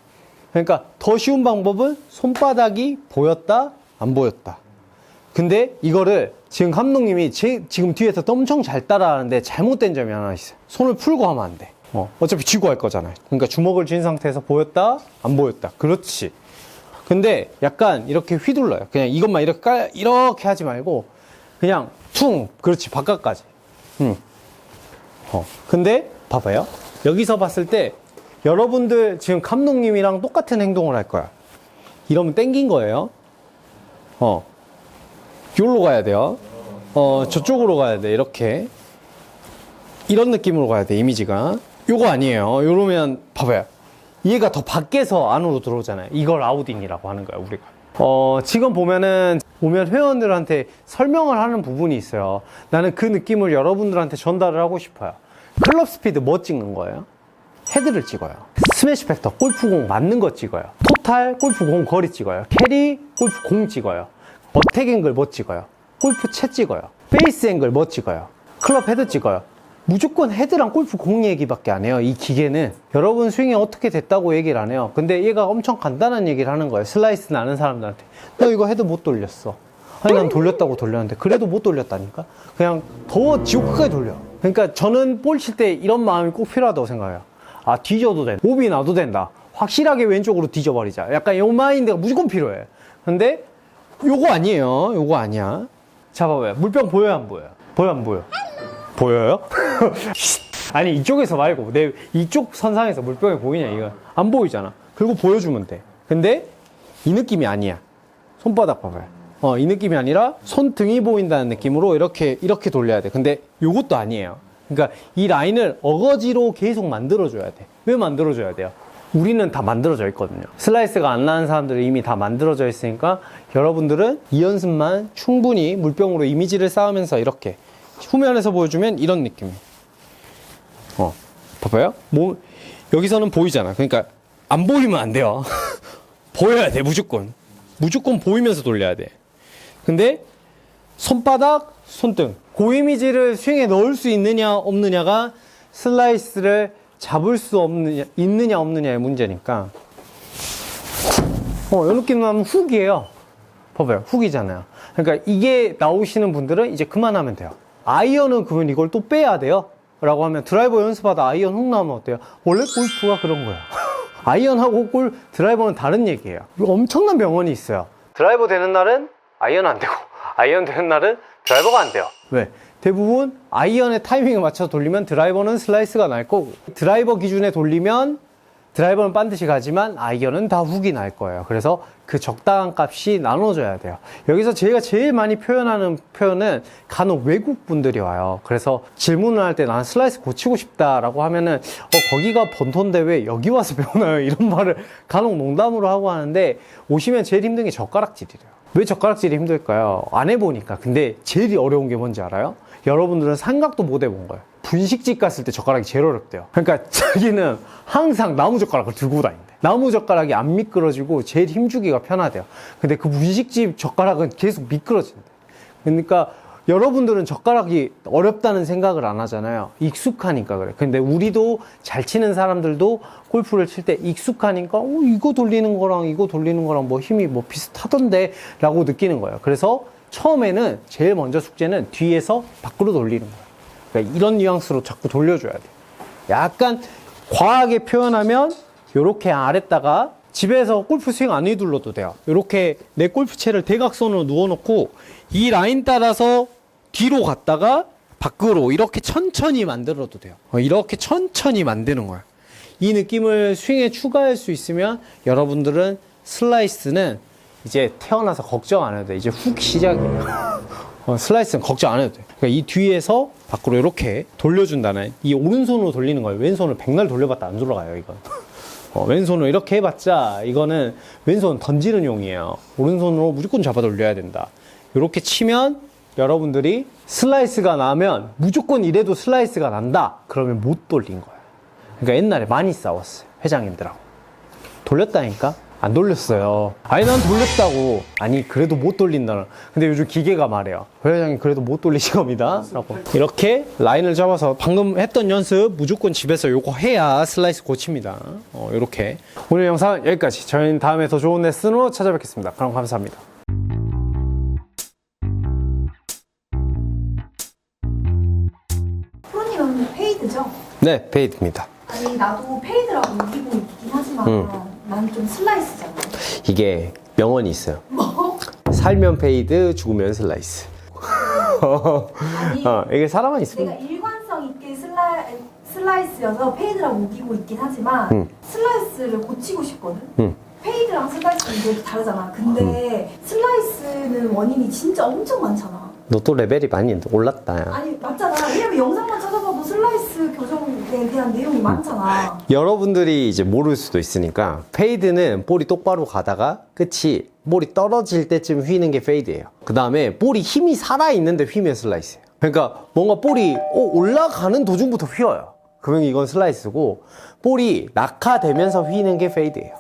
그러니까 더 쉬운 방법은 손바닥이 보였다, 안 보였다. 근데 이거를 지금 감독님이 지금 뒤에서 엄청 잘 따라하는데 잘못된 점이 하나 있어요. 손을 풀고 하면 안 돼. 어차피 쥐고 할 거잖아요. 그러니까 주먹을 쥔 상태에서 보였다, 안 보였다. 그렇지. 근데 약간 이렇게 휘둘러요. 그냥 이것만 이렇게 하지 말고 그냥 퉁, 그렇지, 바깥까지. 근데 봐봐요. 여기서 봤을 때 여러분들 지금 감독님이랑 똑같은 행동을 할 거야. 이러면 땡긴 거예요. 여기로 가야 돼요. 저쪽으로 가야 돼. 이렇게. 이런 느낌으로 가야 돼, 이미지가. 요거 아니에요. 요러면 봐봐요. 얘가 더 밖에서 안으로 들어오잖아요. 이걸 아웃인이라고 하는 거야, 우리가. 지금 보면 회원들한테 설명을 하는 부분이 있어요. 나는 그 느낌을 여러분들한테 전달을 하고 싶어요. 클럽 스피드 뭐 찍는 거예요? 헤드를 찍어요. 스매시 팩터, 골프공 맞는 거 찍어요. 토탈, 골프공 거리 찍어요. 캐리, 골프공 찍어요. 어택 앵글 뭐 찍어요? 골프 채 찍어요. 페이스 앵글 뭐 찍어요? 클럽 헤드 찍어요. 무조건 헤드랑 골프 공 얘기밖에 안 해요. 이 기계는 여러분 스윙이 어떻게 됐다고 얘기를 안 해요. 근데 얘가 엄청 간단한 얘기를 하는 거예요. 슬라이스 나는 사람들한테 너 이거 헤드 못 돌렸어. 아니 난 돌렸다고 돌렸는데 그래도 못 돌렸다니까. 그냥 더 지옥까지 돌려. 그러니까 저는 볼 칠 때 이런 마음이 꼭 필요하다고 생각해요. 뒤져도 된다, 오비 나도 된다, 확실하게 왼쪽으로 뒤져버리자, 약간 이 마인드가 무조건 필요해. 근데 요거 아니에요. 요거 아니야. 자, 봐봐요. 물병 보여요, 안 보여요? 보여, 안 보여? 보여요? 아니, 이쪽에서 말고 내 이쪽 선상에서 물병이 보이냐, 이거 안 보이잖아. 그리고 보여주면 돼. 근데 이 느낌이 아니야. 손바닥 봐봐요. 이 느낌이 아니라 손등이 보인다는 느낌으로 이렇게 돌려야 돼. 근데 요것도 아니에요. 그러니까 이 라인을 어거지로 계속 만들어줘야 돼. 왜 만들어줘야 돼요? 우리는 다 만들어져 있거든요. 슬라이스가 안 나는 사람들은 이미 다 만들어져 있으니까 여러분들은 이 연습만 충분히 물병으로 이미지를 쌓으면서 이렇게 후면에서 보여주면 이런 느낌이에요. 봐봐요. 여기서는 보이잖아. 그러니까 안 보이면 안 돼요. 보여야 돼, 무조건. 무조건 보이면서 돌려야 돼. 근데 손바닥, 손등, 그 이미지를 스윙에 넣을 수 있느냐 없느냐가 슬라이스를 잡을 수 있느냐 없느냐의 문제니까. 이 느낌 나면 훅이에요. 봐봐요, 훅이잖아요. 그러니까 이게 나오시는 분들은 이제 그만하면 돼요. 아이언은 그러면 이걸 또 빼야 돼요 라고 하면, 드라이버 연습하다 아이언 훅 나오면 어때요? 원래 골프가 그런 거예요. 아이언하고 드라이버는 다른 얘기예요. 엄청난 명언이 있어요. 드라이버 되는 날은 아이언 안 되고, 아이언 되는 날은 드라이버가 안 돼요. 왜? 대부분 아이언의 타이밍에 맞춰서 돌리면 드라이버는 슬라이스가 날 거고, 드라이버 기준에 돌리면 드라이버는 반드시 가지만 아이언은 다 훅이 날 거예요. 그래서 그 적당한 값이 나눠져야 돼요. 여기서 제가 제일 많이 표현하는 표현은, 간혹 외국 분들이 와요. 그래서 질문을 할 때 나는 슬라이스 고치고 싶다라고 하면은 거기가 번톤데 왜 여기 와서 배우나요? 이런 말을 간혹 농담으로 하고 하는데, 오시면 제일 힘든 게 젓가락질이래요. 왜 젓가락질이 힘들까요? 안 해보니까. 근데 제일 어려운 게 뭔지 알아요? 여러분들은 생각도 못 해본 거예요. 분식집 갔을 때 젓가락이 제일 어렵대요. 그러니까 자기는 항상 나무젓가락을 들고 다닌대. 나무젓가락이 안 미끄러지고 제일 힘주기가 편하대요. 근데 그 분식집 젓가락은 계속 미끄러진대. 그러니까 여러분들은 젓가락이 어렵다는 생각을 안 하잖아요. 익숙하니까 그래. 근데 우리도 잘 치는 사람들도 골프를 칠 때 익숙하니까 이거 돌리는 거랑 이거 돌리는 거랑 뭐 힘이 뭐 비슷하던데 라고 느끼는 거예요. 그래서 처음에는 제일 먼저 숙제는 뒤에서 밖으로 돌리는 거예요. 그러니까 이런 뉘앙스로 자꾸 돌려줘야 돼요. 약간 과하게 표현하면 요렇게 아랬다가, 집에서 골프 스윙 안 휘둘러도 돼요. 요렇게 내 골프채를 대각선으로 누워놓고 이 라인 따라서 뒤로 갔다가 밖으로 이렇게 천천히 만들어도 돼요. 이렇게 천천히 만드는 거야. 이 느낌을 스윙에 추가할 수 있으면 여러분들은 슬라이스는 이제 태어나서 걱정 안 해도 돼. 이제 훅 시작이에요. 슬라이스는 걱정 안 해도 돼. 그러니까 이 뒤에서 밖으로 이렇게 돌려준다는, 이 오른손으로 돌리는 거예요. 왼손을 백날 돌려봤다 안 돌아가요, 이건. 왼손으로 이렇게 해봤자 이거는 왼손 던지는 용이에요. 오른손으로 무조건 잡아 돌려야 된다. 이렇게 치면 여러분들이 슬라이스가 나면 무조건 이래도 슬라이스가 난다. 그러면 못 돌린 거예요. 그러니까 옛날에 많이 싸웠어요, 회장님들하고. 돌렸다니까? 안 돌렸어요. 아니 난 돌렸다고. 아니 그래도 못 돌린다. 근데 요즘 기계가 말해요. 회장님 그래도 못 돌리신 겁니다 라고. 이렇게 라인을 잡아서 방금 했던 연습 무조건 집에서 요거 해야 슬라이스 고칩니다. 이렇게. 오늘 영상 여기까지. 저희는 다음에 더 좋은 레슨으로 찾아뵙겠습니다. 그럼 감사합니다. 프로님은 페이드죠? 네, 페이드입니다. 아니 나도 페이드라고 이기고 있긴 하지만 난 좀 슬라이스잖아. 이게 명언이 있어요. 뭐? 살면 페이드, 죽으면 슬라이스. 아니 이게 살아만 있으면. 내가 일관성 있게 슬라이스여서 페이드라고 우기고 있긴 하지만 슬라이스를 고치고 싶거든. 페이드랑 슬라이스는 이게 다르잖아. 근데 슬라이스는 원인이 진짜 엄청 많잖아. 너 또 레벨이 많이 올랐다. 야. 아니 맞잖아. 왜냐면 영상만 찾아봐도 슬라이스 교정에 대한 내용이 많잖아. 여러분들이 이제 모를 수도 있으니까 페이드는 볼이 똑바로 가다가 끝이 볼이 떨어질 때쯤 휘는 게 페이드예요. 그 다음에 볼이 힘이 살아있는데 휘면 슬라이스예요. 그러니까 뭔가 볼이 올라가는 도중부터 휘어요. 그러면 이건 슬라이스고, 볼이 낙하되면서 휘는 게 페이드예요.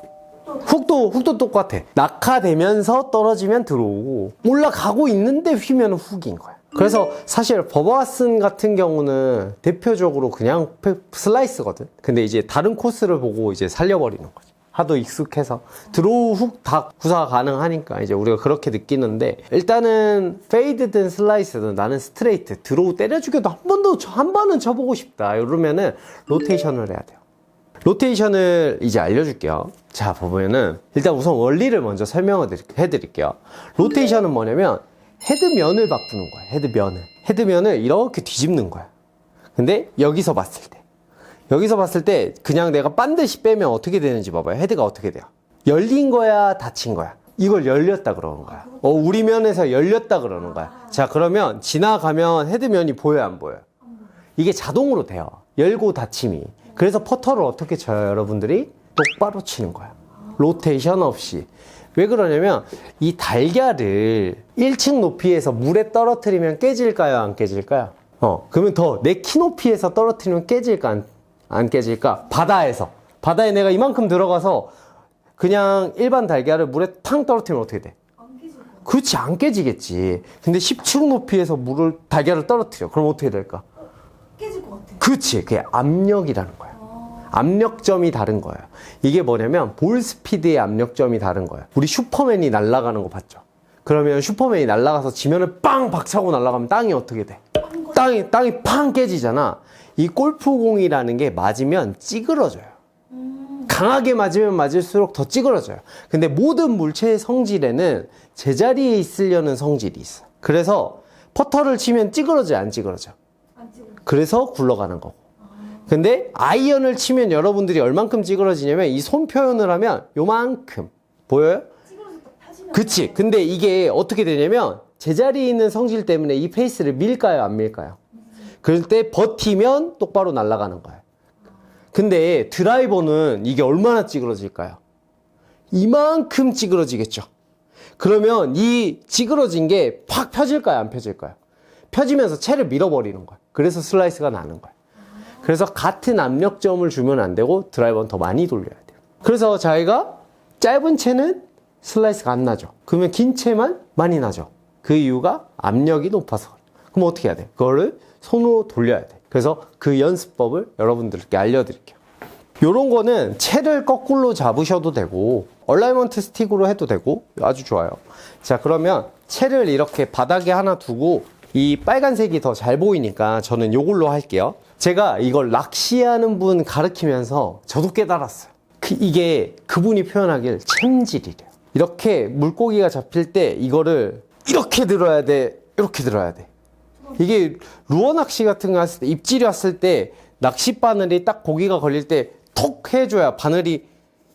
훅도 똑같아. 낙하되면서 떨어지면 들어오고, 올라가고 있는데 휘면 훅인 거야. 그래서 사실 버버슨 같은 경우는 대표적으로 그냥 슬라이스거든. 근데 이제 다른 코스를 보고 이제 살려버리는 거지. 하도 익숙해서 드로우 훅 다 구사가 가능하니까 이제 우리가 그렇게 느끼는데, 일단은 페이드든 슬라이스든 나는 스트레이트 드로우 때려주겨도 한 번은 쳐보고 싶다 이러면은 로테이션을 해야 돼요. 로테이션을 이제 알려줄게요. 자, 보면은 일단 우선 원리를 먼저 설명을 해드릴게요. 로테이션은 뭐냐면 헤드면을 바꾸는 거야. 헤드면을 이렇게 뒤집는 거야. 근데 여기서 봤을 때 그냥 내가 반드시 빼면 어떻게 되는지 봐봐요. 헤드가 어떻게 돼요? 열린 거야, 닫힌 거야? 이걸 열렸다 그러는 거야. 우리 면에서 열렸다 그러는 거야. 자, 그러면 지나가면 헤드면이 보여요, 안 보여요? 이게 자동으로 돼요. 열고 닫힘이. 그래서 퍼터를 어떻게 쳐요, 여러분들이? 똑바로 치는 거야. 로테이션 없이. 왜 그러냐면 이 달걀을 1층 높이에서 물에 떨어뜨리면 깨질까요, 안 깨질까요? 그러면 더 내 키 높이에서 떨어뜨리면 깨질까, 안 깨질까? 바다에 내가 이만큼 들어가서 그냥 일반 달걀을 물에 탕 떨어뜨리면 어떻게 돼? 안 깨질 거야. 그렇지, 안 깨지겠지. 근데 10층 높이에서 달걀을 떨어뜨려. 그럼 어떻게 될까? 깨질 것 같아. 그렇지, 그게 압력이라는 거야. 압력점이 다른 거예요. 이게 뭐냐면 볼 스피드의 압력점이 다른 거예요. 우리 슈퍼맨이 날아가는 거 봤죠? 그러면 슈퍼맨이 날아가서 지면을 빵 박차고 날아가면 땅이 어떻게 돼? 땅이 팡 깨지잖아. 이 골프공이라는 게 맞으면 찌그러져요. 강하게 맞으면 맞을수록 더 찌그러져요. 근데 모든 물체의 성질에는 제자리에 있으려는 성질이 있어. 그래서 퍼터를 치면 찌그러져, 안 찌그러져? 안 찍어. 그래서 굴러가는 거고. 근데 아이언을 치면 여러분들이 얼만큼 찌그러지냐면 이 손 표현을 하면 요만큼. 보여요? 찌그러서 딱 펴지면. 그치. 근데 이게 어떻게 되냐면 제자리에 있는 성질 때문에 이 페이스를 밀까요, 안 밀까요? 그럴 때 버티면 똑바로 날아가는 거예요. 근데 드라이버는 이게 얼마나 찌그러질까요? 이만큼 찌그러지겠죠. 그러면 이 찌그러진 게 팍 펴질까요, 안 펴질까요? 펴지면서 채를 밀어버리는 거예요. 그래서 슬라이스가 나는 거예요. 그래서 같은 압력점을 주면 안 되고 드라이버는 더 많이 돌려야 돼요. 그래서 자기가 짧은 채는 슬라이스가 안 나죠. 그러면 긴 채만 많이 나죠. 그 이유가 압력이 높아서. 그럼 어떻게 해야 돼? 그거를 손으로 돌려야 돼. 그래서 그 연습법을 여러분들께 알려드릴게요. 요런 거는 채를 거꾸로 잡으셔도 되고 얼라이먼트 스틱으로 해도 되고 아주 좋아요. 자, 그러면 채를 이렇게 바닥에 하나 두고 이 빨간색이 더 잘 보이니까 저는 요걸로 할게요. 제가 이걸 낚시하는 분 가르치면서 저도 깨달았어요. 이게 그분이 표현하길 챔질이래요. 이렇게 물고기가 잡힐 때 이거를 이렇게 들어야 돼, 이렇게 들어야 돼. 이게 루어 낚시 같은 거 했을 때, 입질이 왔을 때 낚시 바늘이 딱 고기가 걸릴 때 톡 해줘야 바늘이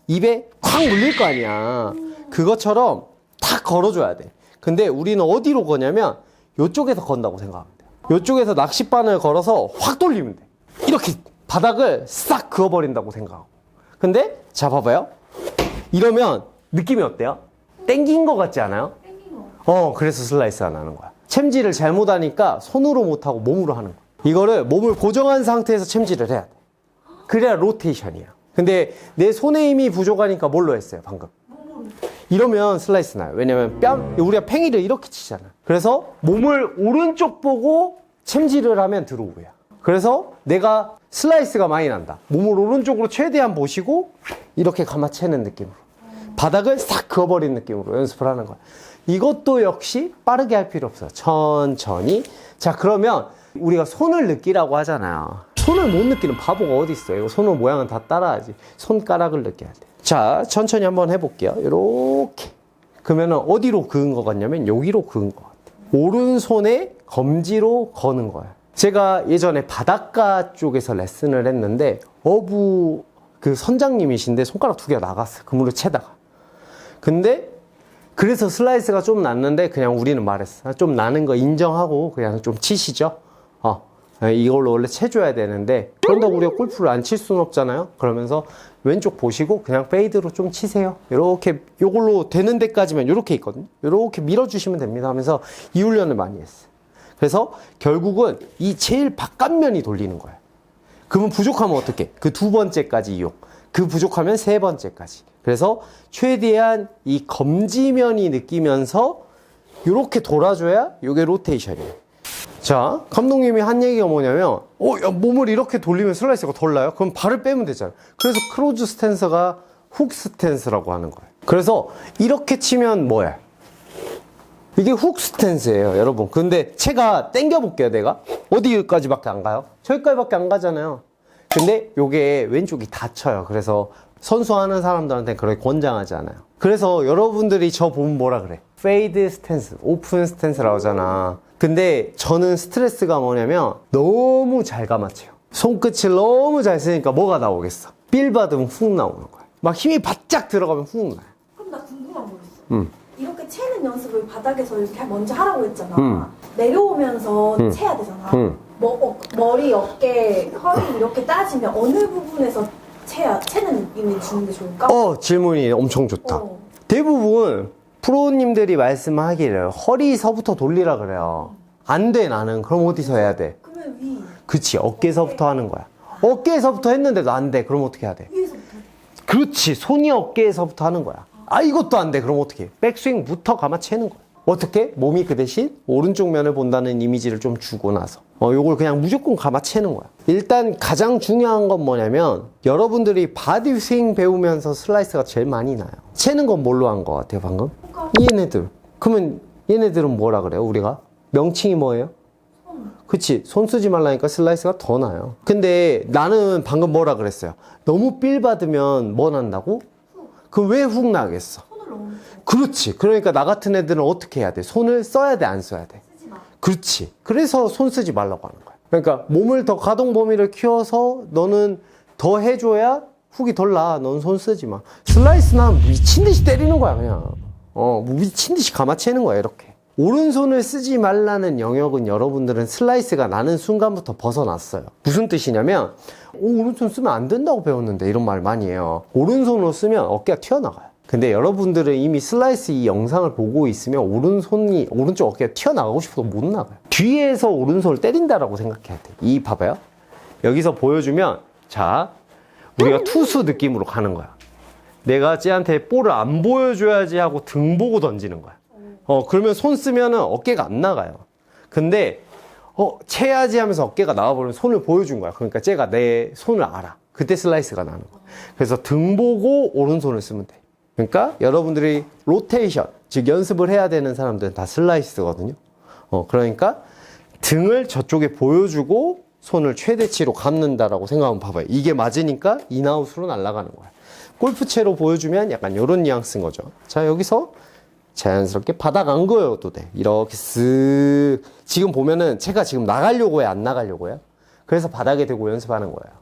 입에 확 물릴 거 아니야. 그것처럼 탁 싹 걸어줘야 돼. 근데 우리는 어디로 거냐면 이쪽에서 건다고 생각하면 돼. 이쪽에서 낚싯바늘 걸어서 확 돌리면 돼. 이렇게 바닥을 싹 그어버린다고 생각하고. 근데 자 봐봐요. 이러면 느낌이 어때요? 땡긴 것 같지 않아요? 땡긴 거. 그래서 슬라이스 안 하는 거야. 챔질을 잘못하니까 손으로 못하고 몸으로 하는 거야. 이거를 몸을 고정한 상태에서 챔질을 해야 돼. 그래야 로테이션이야. 근데 내 손의 힘이 부족하니까 뭘로 했어요 방금? 이러면 슬라이스 나요. 왜냐면 우리가 팽이를 이렇게 치잖아. 그래서 몸을 오른쪽 보고 챔질을 하면 드로우야. 그래서 내가 슬라이스가 많이 난다. 몸을 오른쪽으로 최대한 보시고 이렇게 감아채는 느낌으로 바닥을 싹 그어버린 느낌으로 연습을 하는 거야. 이것도 역시 빠르게 할 필요 없어요. 천천히. 자, 그러면 우리가 손을 느끼라고 하잖아요. 손을 못 느끼는 바보가 어디 있어요? 이거 손의 모양은 다 따라야지. 손가락을 느껴야 돼. 자, 천천히 한번 해볼게요. 이렇게. 그러면 어디로 그은 것 같냐면 여기로 그은 것 같아. 오른손에 검지로 거는 거야. 제가 예전에 바닷가 쪽에서 레슨을 했는데 어부 그 선장님이신데 손가락 2개가 나갔어. 그물을 채다가. 근데 그래서 슬라이스가 좀 났는데 그냥 우리는 말했어. 좀 나는 거 인정하고 그냥 좀 치시죠. 이걸로 원래 채줘야 되는데 그런다고 우리가 골프를 안 칠 수는 없잖아요. 그러면서 왼쪽 보시고 그냥 페이드로 좀 치세요. 이렇게 요걸로 되는 데까지만 이렇게 있거든요. 이렇게 밀어주시면 됩니다 하면서 이 훈련을 많이 했어요. 그래서 결국은 이 제일 바깥면이 돌리는 거예요. 그러면 부족하면 어떻게? 그 2번째까지 이용. 그 부족하면 3번째까지. 그래서 최대한 이 검지면이 느끼면서 이렇게 돌아줘야 이게 로테이션이에요. 자, 감독님이 한 얘기가 뭐냐면 야, 몸을 이렇게 돌리면 슬라이스가 덜 나요? 그럼 발을 빼면 되잖아요. 그래서 크로즈 스탠스가 훅 스탠스라고 하는 거예요. 그래서 이렇게 치면 뭐야? 이게 훅 스탠스예요, 여러분. 근데 채가 당겨볼게요, 내가. 어디까지밖에 안 가요? 저기까지밖에 안 가잖아요. 근데 요게 왼쪽이 닫혀요. 그래서 선수하는 사람들한테 그렇게 권장하지 않아요. 그래서 여러분들이 저 보면 뭐라 그래? 페이드 스탠스, 오픈 스탠스라고 하잖아. 근데 저는 스트레스가 뭐냐면 너무 잘 감아채요. 손끝을 너무 잘 쓰니까 뭐가 나오겠어? 빌 받으면 훅 나오는 거야. 막 힘이 바짝 들어가면 훅 나요. 그럼 나 궁금한 거 있어. 이렇게 채는 연습을 바닥에서 이렇게 먼저 하라고 했잖아. 내려오면서 채야 되잖아. 머리, 어깨, 허리 이렇게 따지면 어느 부분에서 채는 느낌이 주는 게 좋을까? 질문이 엄청 좋다. 대부분 프로님들이 말씀하기를 허리서부터 돌리라 그래요. 안 돼, 나는. 그럼 어디서 해야 돼? 그러면 위. 그치, 어깨에서부터 하는 거야. 어깨에서부터 했는데도 안 돼. 그럼 어떻게 해야 돼? 위에서부터. 그렇지, 손이 어깨에서부터 하는 거야. 이것도 안 돼. 그럼 어떻게 해? 백스윙부터 감아채는 거야. 어떻게? 몸이 그 대신 오른쪽 면을 본다는 이미지를 좀 주고 나서 요걸 그냥 무조건 감아채는 거야. 일단 가장 중요한 건 뭐냐면 여러분들이 바디 스윙 배우면서 슬라이스가 제일 많이 나요. 채는 건 뭘로 한 것 같아요 방금? 얘네들. 그러면 얘네들은 뭐라 그래요 우리가? 명칭이 뭐예요? 그치, 손 쓰지 말라니까 슬라이스가 더 나요. 근데 나는 방금 뭐라 그랬어요? 너무 빌 받으면 뭐 난다고? 그럼 왜 훅 나겠어? 손을 너무 그렇지. 그러니까 나 같은 애들은 어떻게 해야 돼? 손을 써야 돼, 안 써야 돼? 쓰지 마. 그렇지. 그래서 손 쓰지 말라고 하는 거야. 그러니까 몸을 더 가동 범위를 키워서 너는 더 해줘야 훅이 덜 나. 넌 손 쓰지 마. 슬라이스는 미친 듯이 때리는 거야, 그냥. 미친 듯이 감아채는 거야, 이렇게. 오른손을 쓰지 말라는 영역은 여러분들은 슬라이스가 나는 순간부터 벗어났어요. 무슨 뜻이냐면, 오른손 쓰면 안 된다고 배웠는데, 이런 말 많이 해요. 오른손으로 쓰면 어깨가 튀어나가요. 근데 여러분들은 이미 슬라이스 이 영상을 보고 있으면 오른쪽 어깨가 튀어나가고 싶어도 못 나가요. 뒤에서 오른손을 때린다라고 생각해야 돼. 이 봐봐요. 여기서 보여주면, 자, 우리가 투수 느낌으로 가는 거야. 내가 쟤한테 볼을 안 보여줘야지 하고 등 보고 던지는 거야. 그러면 손 쓰면은 어깨가 안 나가요. 근데, 채야지 하면서 어깨가 나와버리면 손을 보여준 거야. 그러니까 쟤가 내 손을 알아. 그때 슬라이스가 나는 거야. 그래서 등 보고 오른손을 쓰면 돼. 그러니까 여러분들이 로테이션, 즉 연습을 해야 되는 사람들은 다 슬라이스거든요. 그러니까 등을 저쪽에 보여주고 손을 최대치로 감는다라고 생각하면 봐봐요. 이게 맞으니까 인아웃으로 날아가는 거야. 골프채로 보여주면 약간 이런 뉘앙스인 거죠. 자, 여기서 자연스럽게 바닥 안 그어도 돼. 이렇게 쓱. 지금 보면은 채가 지금 나가려고 해, 안 나가려고 해요? 그래서 바닥에 대고 연습하는 거예요.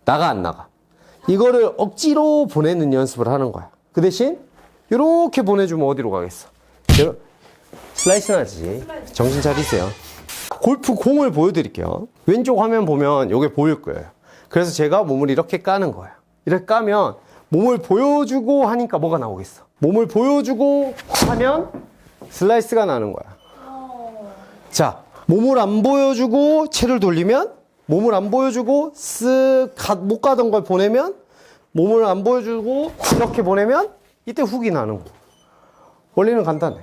나가, 안 나가. 이거를 억지로 보내는 연습을 하는 거야. 그 대신 이렇게 보내주면 어디로 가겠어? 슬라이스 나지. 정신 차리세요. 골프 공을 보여드릴게요. 왼쪽 화면 보면 이게 보일 거예요. 그래서 제가 몸을 이렇게 까는 거예요. 이렇게 까면 몸을 보여주고 하니까 뭐가 나오겠어? 몸을 보여주고 하면 슬라이스가 나는 거야. 자, 몸을 안 보여주고 채를 돌리면, 몸을 안 보여주고 못 가던 걸 보내면, 몸을 안 보여주고 이렇게 보내면 이때 훅이 나는 거. 원리는 간단해.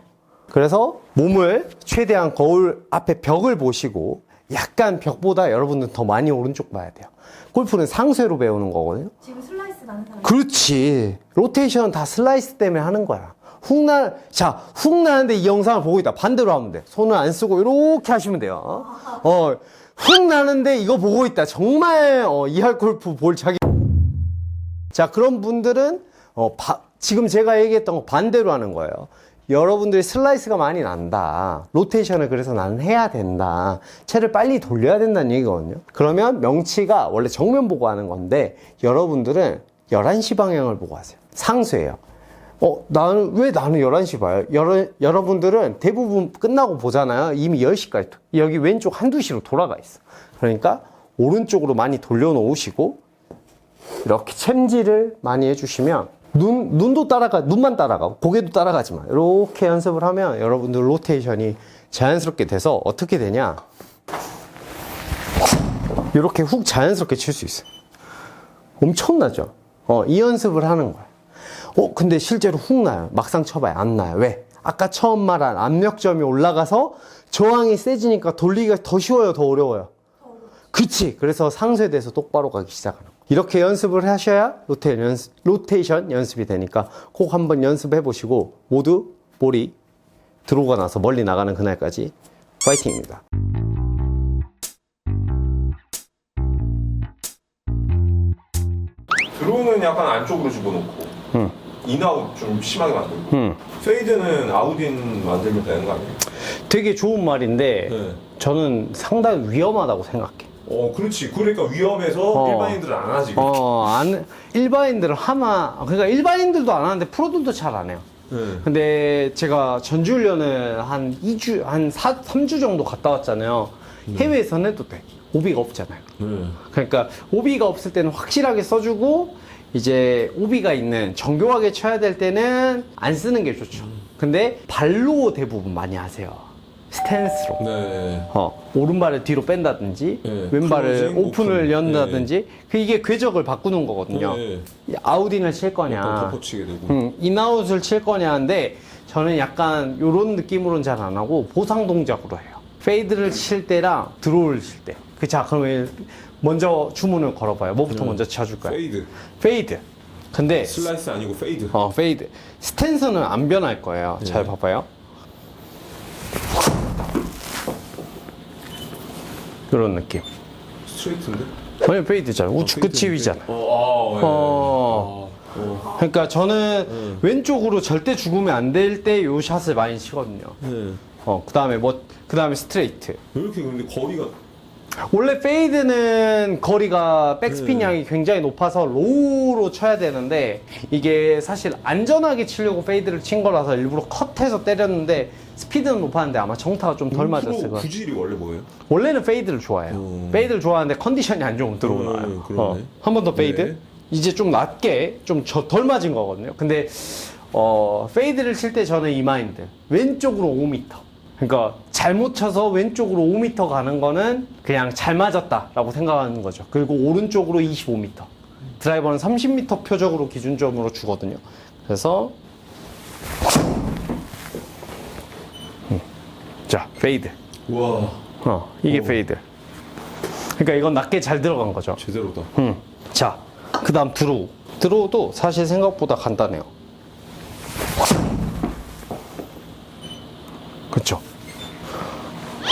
그래서 몸을 최대한 거울 앞에 벽을 보시고, 약간 벽보다 여러분들 더 많이 오른쪽 봐야 돼요. 골프는 상쇄로 배우는 거거든요. 지금 슬라이스 나는 사람. 그렇지. 로테이션 다 슬라이스 때문에 하는 거야. 훅 나는데 이 영상을 보고 있다. 반대로 하면 돼. 손을 안 쓰고 이렇게 하시면 돼요. 훅 나는데 이거 보고 있다. 정말 이할 골프 볼 자기. 자, 그런 분들은 지금 제가 얘기했던 거 반대로 하는 거예요. 여러분들이 슬라이스가 많이 난다. 로테이션을 그래서 나는 해야 된다. 채를 빨리 돌려야 된다는 얘기거든요. 그러면 명치가 원래 정면 보고 하는 건데 여러분들은 11시 방향을 보고 하세요. 상쇄예요. 왜 나는 11시 봐요? 여러분들은 대부분 끝나고 보잖아요. 이미 10시까지. 여기 왼쪽 한두 시로 돌아가 있어. 그러니까 오른쪽으로 많이 돌려놓으시고 이렇게 챔질을 많이 해주시면 눈만 따라가고 고개도 따라가지 마. 이렇게 연습을 하면 여러분들 로테이션이 자연스럽게 돼서 어떻게 되냐? 이렇게 훅 자연스럽게 칠 수 있어요. 엄청나죠? 이 연습을 하는 거야. 근데 실제로 훅 나요. 막상 쳐봐야 안 나요. 왜? 아까 처음 말한 압력점이 올라가서 저항이 세지니까 돌리기가 더 쉬워요, 더 어려워요? 그치. 그래서 상쇄돼서 똑바로 가기 시작하는 거. 이렇게 연습을 하셔야 로테이션 연습이 되니까 꼭 한번 연습해 보시고 모두 볼이 들어오고 나서 멀리 나가는 그날까지 파이팅입니다. 드론은 약간 안쪽으로 집어넣고 인아웃 좀 심하게 만들고 페이드는 아웃인 만들면 되는 거 아니에요? 되게 좋은 말인데 네. 저는 상당히 위험하다고 생각해. 그렇지. 그러니까 위험해서 일반인들은 안 하지. 일반인들은 그러니까 일반인들도 안 하는데 프로들도 잘 안 해요. 근데 제가 전지훈련을 한 3주 정도 갔다 왔잖아요. 해외에서는 해도 돼. 오비가 없잖아요. 그러니까 오비가 없을 때는 확실하게 써주고 이제 오비가 있는 정교하게 쳐야 될 때는 안 쓰는 게 좋죠. 근데 발로 대부분 많이 하세요. 스탠스로. 네. 오른발을 뒤로 뺀다든지 네. 왼발을 클로징, 오픈을 오픈. 연다든지 이게 궤적을 바꾸는 거거든요. 네. 아웃인을 칠 거냐 덮어치게 되고. 인아웃을 칠 거냐인데 저는 약간 이런 느낌으로는 잘 안 하고 보상 동작으로 해요. 페이드를 칠 때랑 드로우를 칠 때. 자, 그러면 먼저 주문을 걸어봐요. 뭐부터 먼저 쳐줄까요? 페이드. 근데 슬라이스 아니고 페이드. 페이드. 스탠스는 안 변할 거예요. 잘 봐봐요. 이런 느낌. 스트레이트인데? 아니, 페이드잖아. 우측 끝이 위잖아. 그러니까 저는 왼쪽으로 절대 죽으면 안 될 때 요 샷을 많이 치거든요. 그 다음에 스트레이트. 왜 이렇게 근데 거리가 원래 페이드는 거리가 백스핀 양이 굉장히 높아서 로우로 쳐야 되는데 이게 사실 안전하게 치려고 페이드를 친 거라서 일부러 컷해서 때렸는데 스피드는 높았는데 아마 정타가 좀 덜 맞았을 거예요. 구질이 원래 뭐예요? 원래는 페이드를 좋아해요. 페이드를 좋아하는데 컨디션이 안 좋으면 들어오나요. 그러네. 한 번 더 페이드. 네. 이제 좀 낮게 좀 덜 맞은 거거든요. 근데 페이드를 칠 때 저는 이 마인드. 왼쪽으로 5m. 그러니까 잘못 쳐서 왼쪽으로 5m 가는 거는 그냥 잘 맞았다라고 생각하는 거죠. 그리고 오른쪽으로 25m. 드라이버는 30m 표적으로 기준점으로 주거든요. 그래서 자, 페이드. 와. 이게 페이드. 그러니까 이건 낮게 잘 들어간 거죠. 제대로다. 자, 그 다음 드로우. 드로우도 사실 생각보다 간단해요. 그쵸?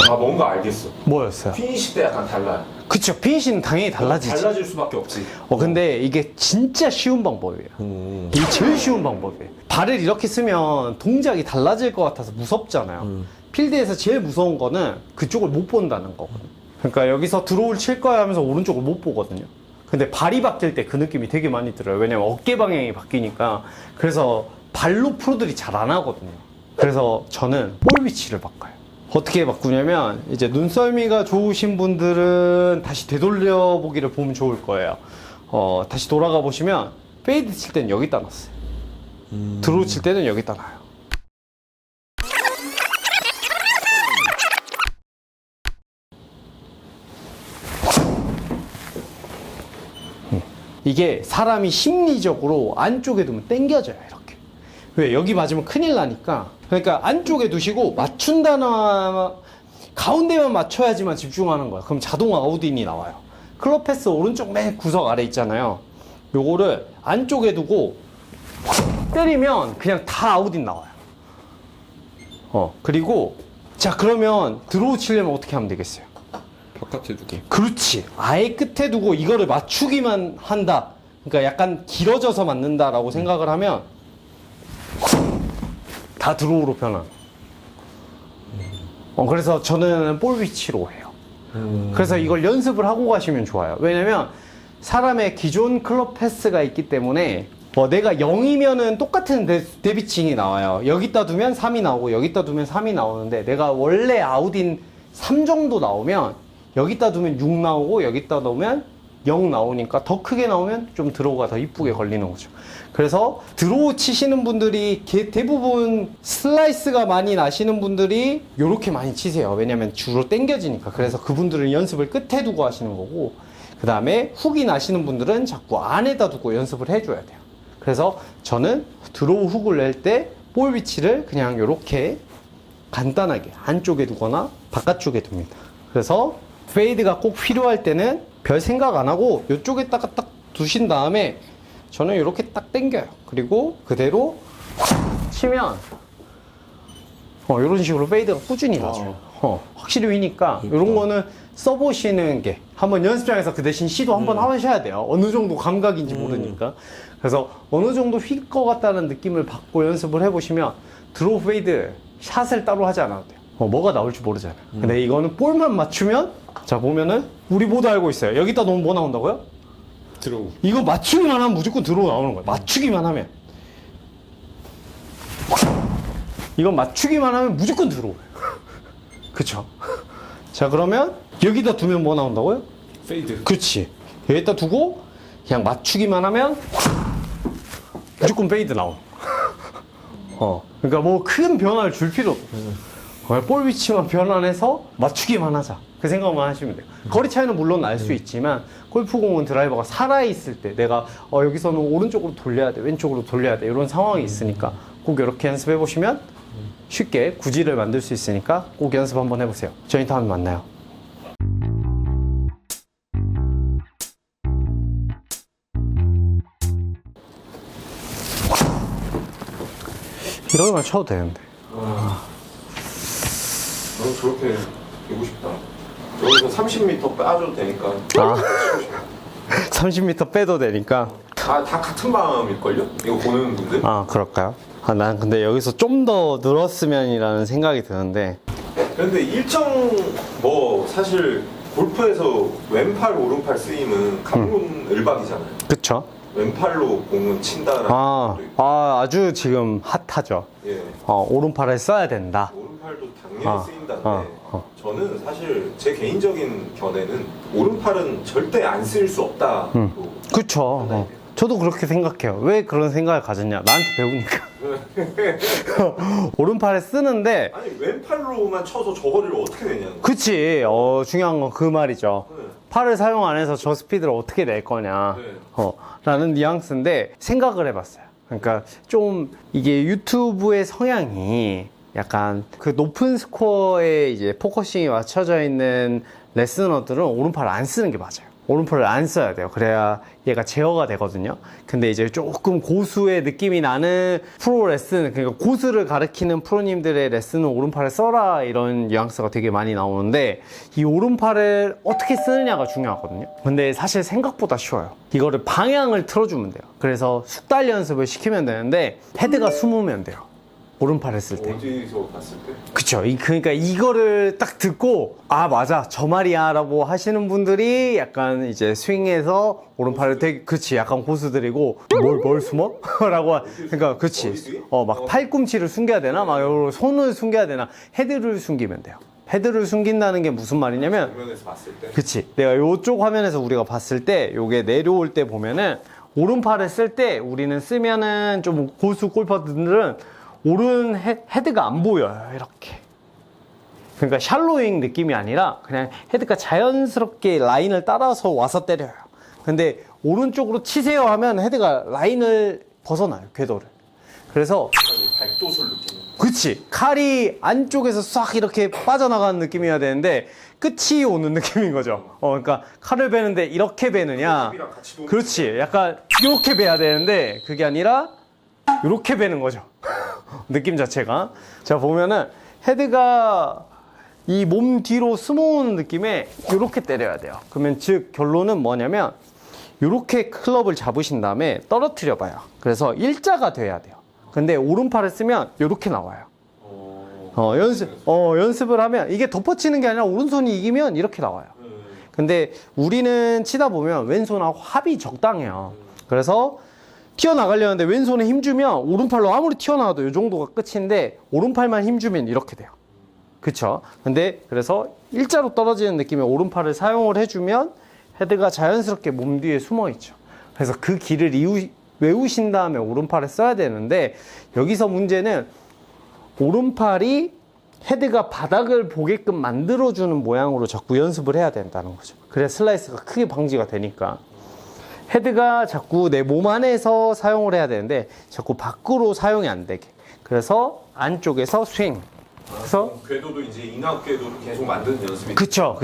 뭔가 알겠어. 뭐였어요? 피니시 때 약간 달라요. 그쵸. 피니시는 당연히 달라지지. 달라질 수밖에 없지. 근데 이게 진짜 쉬운 방법이에요. 이게 제일 쉬운 방법이에요. 발을 이렇게 쓰면 동작이 달라질 것 같아서 무섭잖아요. 필드에서 제일 무서운 거는 그쪽을 못 본다는 거거든요. 그러니까 여기서 드로우를 칠 거야 하면서 오른쪽을 못 보거든요. 근데 발이 바뀔 때 그 느낌이 되게 많이 들어요. 왜냐면 어깨 방향이 바뀌니까. 그래서 발로 프로들이 잘 안 하거든요. 그래서 저는 볼 위치를 바꿔요. 어떻게 바꾸냐면 이제 눈썰미가 좋으신 분들은 다시 되돌려 보기를 보면 좋을 거예요. 다시 돌아가 보시면 페이드 칠 때는 여기다 놨어요. 드로우 칠 때는 여기다 놔요. 이게 사람이 심리적으로 안쪽에 두면 땡겨져요, 이렇게. 왜? 여기 맞으면 큰일 나니까. 그러니까 안쪽에 두시고 맞춘다나 가운데만 맞춰야지만 집중하는 거야. 그럼 자동 아웃인이 나와요. 클럽 패스 오른쪽 맨 구석 아래 있잖아요. 요거를 안쪽에 두고 때리면 그냥 다 아웃인 나와요. 그리고 자, 그러면 드로우 치려면 어떻게 하면 되겠어요? 바깥에 두고. 그렇지. 아예 끝에 두고 이거를 맞추기만 한다. 그러니까 약간 길어져서 맞는다라고 생각을 하면 다 드로우로 변한. 그래서 저는 볼 위치로 해요. 그래서 이걸 연습을 하고 가시면 좋아요. 왜냐면 사람의 기존 클럽 패스가 있기 때문에 내가 0이면은 똑같은 데비칭이 나와요. 여기다 두면 3이 나오고 여기다 두면 3이 나오는데 내가 원래 아웃인 3 정도 나오면 여기다 두면 6 나오고 여기다 놓으면 0 나오니까 더 크게 나오면 좀 드로우가 더 이쁘게 걸리는 거죠. 그래서 드로우 치시는 분들이 대부분 슬라이스가 많이 나시는 분들이 이렇게 많이 치세요. 왜냐면 주로 땡겨지니까. 그래서 그분들은 연습을 끝에 두고 하시는 거고, 그 다음에 훅이 나시는 분들은 자꾸 안에다 두고 연습을 해줘야 돼요. 그래서 저는 드로우 훅을 낼 때 볼 위치를 그냥 이렇게 간단하게 안쪽에 두거나 바깥쪽에 둡니다. 그래서 페이드가 꼭 필요할 때는 별 생각 안 하고 이쪽에 딱 두신 다음에 저는 이렇게 딱 당겨요. 그리고 그대로 치면 이런 식으로 페이드가 꾸준히 나죠. 확실히 휘니까 이런 거는 써보시는 게, 한번 연습장에서 그 대신 시도 한번 하셔야 돼요. 어느 정도 감각인지 모르니까. 그래서 어느 정도 휠 것 같다는 느낌을 받고 연습을 해보시면 드로우 페이드 샷을 따로 하지 않아도 돼요. 뭐가 나올지 모르잖아요. 근데 이거는 볼만 맞추면, 자 보면은 우리 모두 알고 있어요. 여기다 놓으면 뭐 나온다고요? 드로우. 이거 맞추기만 하면 무조건 드로우 나오는 거예요. 맞추기만 하면. 이건 맞추기만 하면 무조건 드로우예요. 그쵸? 자, 그러면 여기다 두면 뭐 나온다고요? 페이드. 그치. 여기다 두고 그냥 맞추기만 하면 무조건 페이드 나옴. 그러니까 뭐 큰 변화를 줄 필요 없어. 볼 위치만 변환해서 맞추기만 하자. 그 생각만 하시면 돼요. 거리 차이는 물론 날 수 있지만 골프공은 드라이버가 살아있을 때 내가 여기서는 오른쪽으로 돌려야 돼, 왼쪽으로 돌려야 돼, 이런 상황이 있으니까 꼭 이렇게 연습해 보시면 쉽게 구질을 만들 수 있으니까 꼭 연습 한번 해보세요. 저희 다음에 만나요. 이러기만 쳐도 되는데. 나도 저렇게 되고 싶다. 여기서 30m 빠져도 되니까. 30m 빼도 되니까. 다 같은 마음일걸요? 이거 보는 분들? 그럴까요? 난 근데 여기서 좀 더 늘었으면이라는 생각이 드는데. 근데 일정 사실 골프에서 왼팔 오른팔 쓰임은 갑론을박이잖아요. 그쵸? 왼팔로 공은 친다라는 것도 있고. 아주 지금 핫하죠. 예. 오른팔을 써야 된다. 오른팔도 당연히 쓰인다는데 저는 사실 제 개인적인 견해는 오른팔은 절대 안 쓰일 수 없다. 그쵸. 저도 그렇게 생각해요. 왜 그런 생각을 가졌냐? 나한테 배우니까. 오른팔에 쓰는데. 아니 왼팔로만 쳐서 저거를 어떻게 내냐는. 그치. 중요한 건 그 말이죠. 네. 팔을 사용 안 해서 저 스피드를 어떻게 낼 거냐. 네. 라는 뉘앙스인데 생각을 해봤어요. 그러니까 좀 이게 유튜브의 성향이 약간 그 높은 스코어에 이제 포커싱이 맞춰져 있는 레슨어들은 오른팔을 안 쓰는 게 맞아요. 오른팔을 안 써야 돼요. 그래야 얘가 제어가 되거든요. 근데 이제 조금 고수의 느낌이 나는 프로 레슨, 그러니까 고수를 가르치는 프로님들의 레슨은 오른팔을 써라, 이런 뉘앙스가 되게 많이 나오는데 이 오른팔을 어떻게 쓰느냐가 중요하거든요. 근데 사실 생각보다 쉬워요. 이거를 방향을 틀어주면 돼요. 그래서 숙달 연습을 시키면 되는데 헤드가 숨으면 돼요. 오른팔 했을 때. 어디서 봤을 때? 그쵸. 그러니까 이거를 딱 듣고, 아, 맞아. 저 말이야. 라고 하시는 분들이 약간 이제 스윙에서 오른팔을 되게, 그치. 약간 고수들이고, 뭘 숨어? 라고, 그러니까, 그치. 어디지? 막 팔꿈치를 숨겨야 되나? 막 손을 숨겨야 되나? 헤드를 숨기면 돼요. 헤드를 숨긴다는 게 무슨 말이냐면, 정면에서 봤을 때? 그치. 내가 요쪽 화면에서 우리가 봤을 때, 요게 내려올 때 보면은, 오른팔을 쓸 때 우리는 쓰면은 좀 고수 골퍼들은 오른 헤드가 안 보여요. 이렇게. 그러니까 샬로잉 느낌이 아니라 그냥 헤드가 자연스럽게 라인을 따라서 와서 때려요. 근데 오른쪽으로 치세요 하면 헤드가 라인을 벗어나요. 궤도를. 그래서 발도술 느낌. 그치. 칼이 안쪽에서 싹 이렇게 빠져나가는 느낌이어야 되는데 끝이 오는 느낌인 거죠. 그러니까 칼을 베는데 이렇게 베느냐. 힙이랑 같이 도는 그렇지. 약간 이렇게 베야 되는데 그게 아니라 이렇게 베는 거죠. 느낌 자체가. 자, 보면은 헤드가 이 몸 뒤로 스모으는 느낌에 이렇게 때려야 돼요. 그러면 즉 결론은 뭐냐면 이렇게 클럽을 잡으신 다음에 떨어뜨려 봐요. 그래서 일자가 돼야 돼요. 근데 오른팔을 쓰면 이렇게 나와요. 연습을 하면 이게 덮어치는 게 아니라 오른손이 이기면 이렇게 나와요. 근데 우리는 치다 보면 왼손하고 합이 적당해요. 그래서 튀어나가려는데 왼손에 힘주면 오른팔로 아무리 튀어나와도 이 정도가 끝인데 오른팔만 힘주면 이렇게 돼요. 그쵸? 근데 그래서 일자로 떨어지는 느낌의 오른팔을 사용을 해주면 헤드가 자연스럽게 몸 뒤에 숨어 있죠. 그래서 그 길을 외우신 다음에 오른팔을 써야 되는데 여기서 문제는 오른팔이 헤드가 바닥을 보게끔 만들어주는 모양으로 자꾸 연습을 해야 된다는 거죠. 그래야 슬라이스가 크게 방지가 되니까. 헤드가 자꾸 내 몸 안에서 사용을 해야 되는데 자꾸 밖으로 사용이 안 되게. 그래서 안쪽에서 스윙. 그래서 궤도도 이제 인하업 궤도를 계속 만드는 연습이. 그쵸.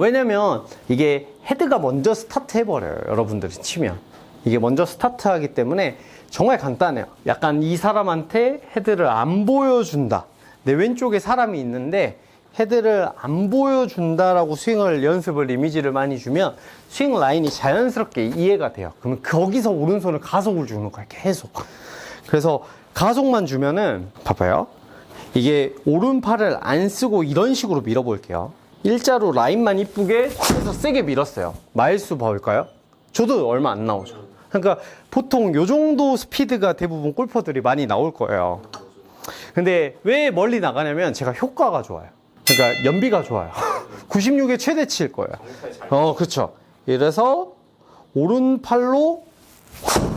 왜냐면 이게 헤드가 먼저 스타트 해버려요. 여러분들이 치면. 이게 먼저 스타트 하기 때문에 정말 간단해요. 약간 이 사람한테 헤드를 안 보여준다. 내 왼쪽에 사람이 있는데 헤드를 안 보여준다라고 스윙을 연습을 이미지를 많이 주면 스윙 라인이 자연스럽게 이해가 돼요. 그러면 거기서 오른손을 가속을 주는 거예요. 계속. 그래서 가속만 주면은 봐봐요. 이게 오른팔을 안 쓰고 이런 식으로 밀어볼게요. 일자로 라인만 이쁘게 해서 세게 밀었어요. 마일수 볼까요? 저도 얼마 안 나오죠. 그러니까 보통 요 정도 스피드가 대부분 골퍼들이 많이 나올 거예요. 근데 왜 멀리 나가냐면 제가 효과가 좋아요. 그러니까 연비가 좋아요. 96에 최대치일 거예요. 그렇죠. 이래서 오른팔로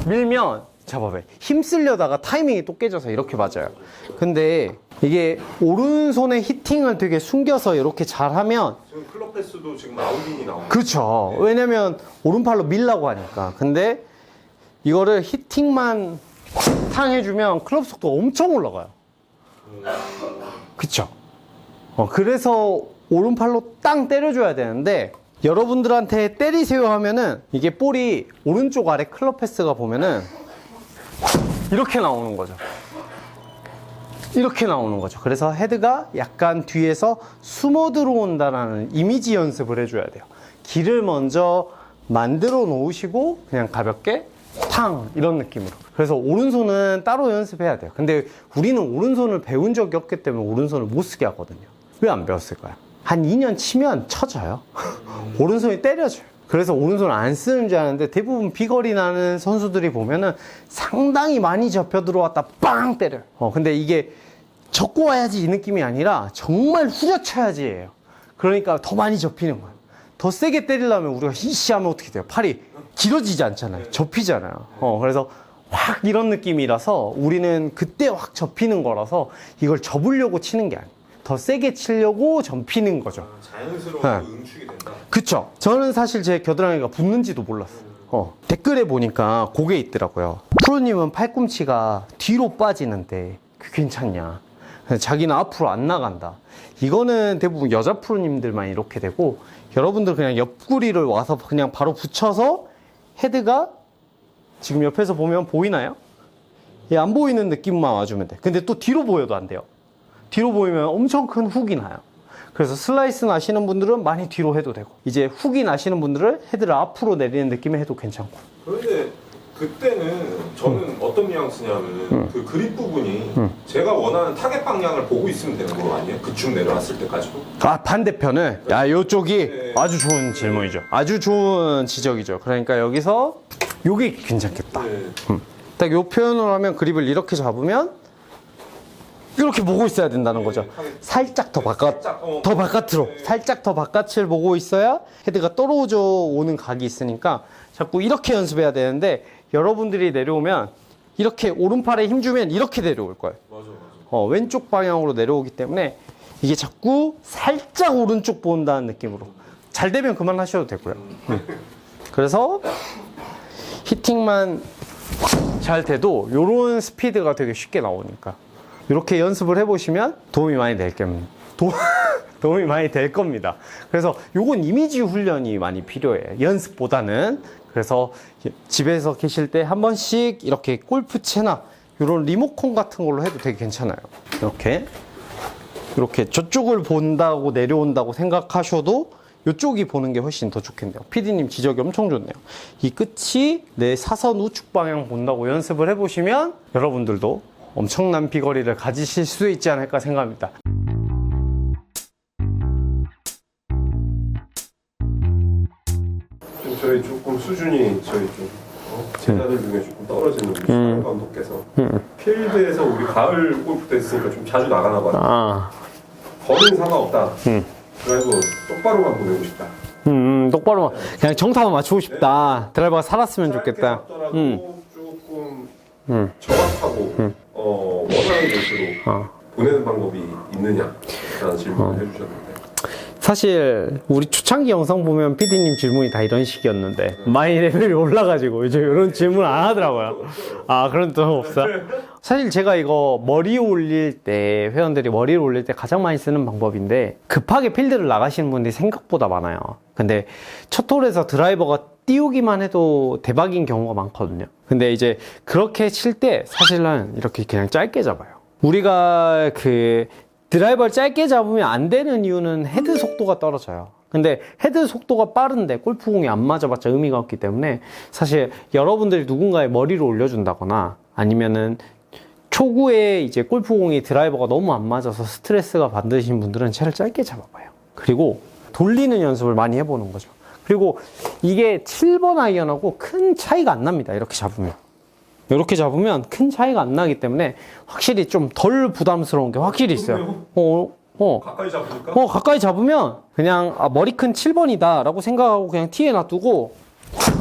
밀면 잡아봐요. 힘쓰려다가 타이밍이 또 깨져서 이렇게 맞아요. 근데 이게 오른손에 히팅을 되게 숨겨서 이렇게 잘하면 지금 클럽 패스도 지금 아웃인이 나오고. 그렇죠. 왜냐면 오른팔로 밀라고 하니까. 근데 이거를 히팅만 탕 해주면 클럽 속도 엄청 올라가요. 그쵸? 그래서 오른팔로 땅 때려줘야 되는데 여러분들한테 때리세요 하면은 이게 볼이 오른쪽 아래 클럽 패스가 보면은 이렇게 나오는 거죠. 이렇게 나오는 거죠. 그래서 헤드가 약간 뒤에서 숨어 들어온다라는 이미지 연습을 해줘야 돼요. 길을 먼저 만들어 놓으시고 그냥 가볍게 탕 이런 느낌으로. 그래서 오른손은 따로 연습해야 돼요. 근데 우리는 오른손을 배운 적이 없기 때문에 오른손을 못 쓰게 하거든요. 왜 안 배웠을까요? 한 2년 치면 쳐져요. 오른손이 때려져요. 그래서 오른손을 안 쓰는 줄 아는데 대부분 비거리 나는 선수들이 보면은 상당히 많이 접혀 들어왔다 빵 때려요. 근데 이게 접고 와야지 이 느낌이 아니라 정말 후려쳐야지예요. 그러니까 더 많이 접히는 거예요. 더 세게 때리려면 우리가 히시 하면 어떻게 돼요? 팔이 길어지지 않잖아요. 접히잖아요. 그래서 확 이런 느낌이라서 우리는 그때 확 접히는 거라서 이걸 접으려고 치는 게 아니에요. 더 세게 치려고 접히는 거죠. 자연스러운 네. 응축이 된다. 그쵸. 저는 사실 제 겨드랑이가 붙는지도 몰랐어요. 댓글에 보니까 그게 있더라고요. 프로님은 팔꿈치가 뒤로 빠지는데 그게 괜찮냐. 자기는 앞으로 안 나간다. 이거는 대부분 여자 프로님들만 이렇게 되고 여러분들 그냥 옆구리를 와서 그냥 바로 붙여서 헤드가 지금 옆에서 보면 보이나요? 안 보이는 느낌만 와주면 돼. 근데 또 뒤로 보여도 안 돼요. 뒤로 보이면 엄청 큰 훅이 나요. 그래서 슬라이스 나시는 분들은 많이 뒤로 해도 되고 이제 훅이 나시는 분들은 헤드를 앞으로 내리는 느낌에 해도 괜찮고. 그런데 그때는 저는 어떤 뉘앙스냐면 그 그립 부분이 제가 원하는 타겟 방향을 보고 있으면 되는 거 아니에요? 그쭉 내려왔을 때까지도? 아, 반대편을? 야, 요쪽이 네. 아주 좋은 질문이죠. 아주 좋은 지적이죠. 그러니까 여기서 요게 괜찮겠다. 네. 딱 요 표현을 하면 그립을 이렇게 잡으면 이렇게 보고 있어야 된다는 거죠. 살짝 더 더 바깥으로. 네. 살짝 더 바깥을 보고 있어야 헤드가 떨어져 오는 각이 있으니까 자꾸 이렇게 연습해야 되는데 여러분들이 내려오면 이렇게 오른팔에 힘주면 이렇게 내려올 거예요. 맞아. 왼쪽 방향으로 내려오기 때문에 이게 자꾸 살짝 오른쪽 본다는 느낌으로. 잘 되면 그만하셔도 되고요. 그래서 히팅만 잘 돼도 이런 스피드가 되게 쉽게 나오니까 이렇게 연습을 해보시면 도움이 많이 될 겁니다. 도움이 많이 될 겁니다. 그래서 요건 이미지 훈련이 많이 필요해요. 연습보다는. 그래서 집에서 계실 때 한 번씩 이렇게 골프채나 이런 리모컨 같은 걸로 해도 되게 괜찮아요. 이렇게 저쪽을 본다고 내려온다고 생각하셔도 이쪽이 보는 게 훨씬 더 좋겠네요. PD님 지적이 엄청 좋네요. 이 끝이 내 사선 우측 방향 본다고 연습을 해보시면 여러분들도 엄청난 비거리를 가지실 수 있지 않을까 생각합니다. 좀 저희 조금 수준이 저희 좀 제자들 중에 조금 떨어지는 우리 사람 감독께서 필드에서 우리 가을 골프 때 했으니까 좀 자주 나가나 봐요. 거리는 상관없다. 드라이브 똑바로만 보내고 싶다. 똑바로 그냥 정타만 맞추고 싶다. 드라이버가 살았으면 좋겠다. 짧게 조금 정확하고 원하는 곳으로 보내는 방법이 있느냐? 라는 질문을 해주셨는데 사실 우리 초창기 영상 보면 PD님 질문이 다 이런 식이었는데 많이 레벨이 올라가지고 이제 이런 질문 안 하더라고요. 아, 그런 또 없어? 사실 제가 이거 머리 올릴 때 회원들이 머리를 올릴 때 가장 많이 쓰는 방법인데 급하게 필드를 나가시는 분들이 생각보다 많아요. 근데 첫 홀에서 드라이버가 띄우기만 해도 대박인 경우가 많거든요. 근데 이제 그렇게 칠 때 사실은 이렇게 그냥 짧게 잡아요. 우리가 그 드라이버를 짧게 잡으면 안 되는 이유는 헤드 속도가 떨어져요. 근데 헤드 속도가 빠른데 골프공이 안 맞아봤자 의미가 없기 때문에 사실 여러분들이 누군가의 머리를 올려준다거나 아니면은 초구에 이제 골프공이 드라이버가 너무 안 맞아서 스트레스가 받으신 분들은 채를 짧게 잡아봐요. 그리고 돌리는 연습을 많이 해보는 거죠. 그리고 이게 7번 아이언하고 큰 차이가 안 납니다. 이렇게 잡으면. 이렇게 잡으면 큰 차이가 안 나기 때문에 확실히 좀 덜 부담스러운 게 확실히 있어요. 가까이 잡으니까? 가까이 잡으면 그냥 머리 큰 7번이다 라고 생각하고 그냥 티에 놔두고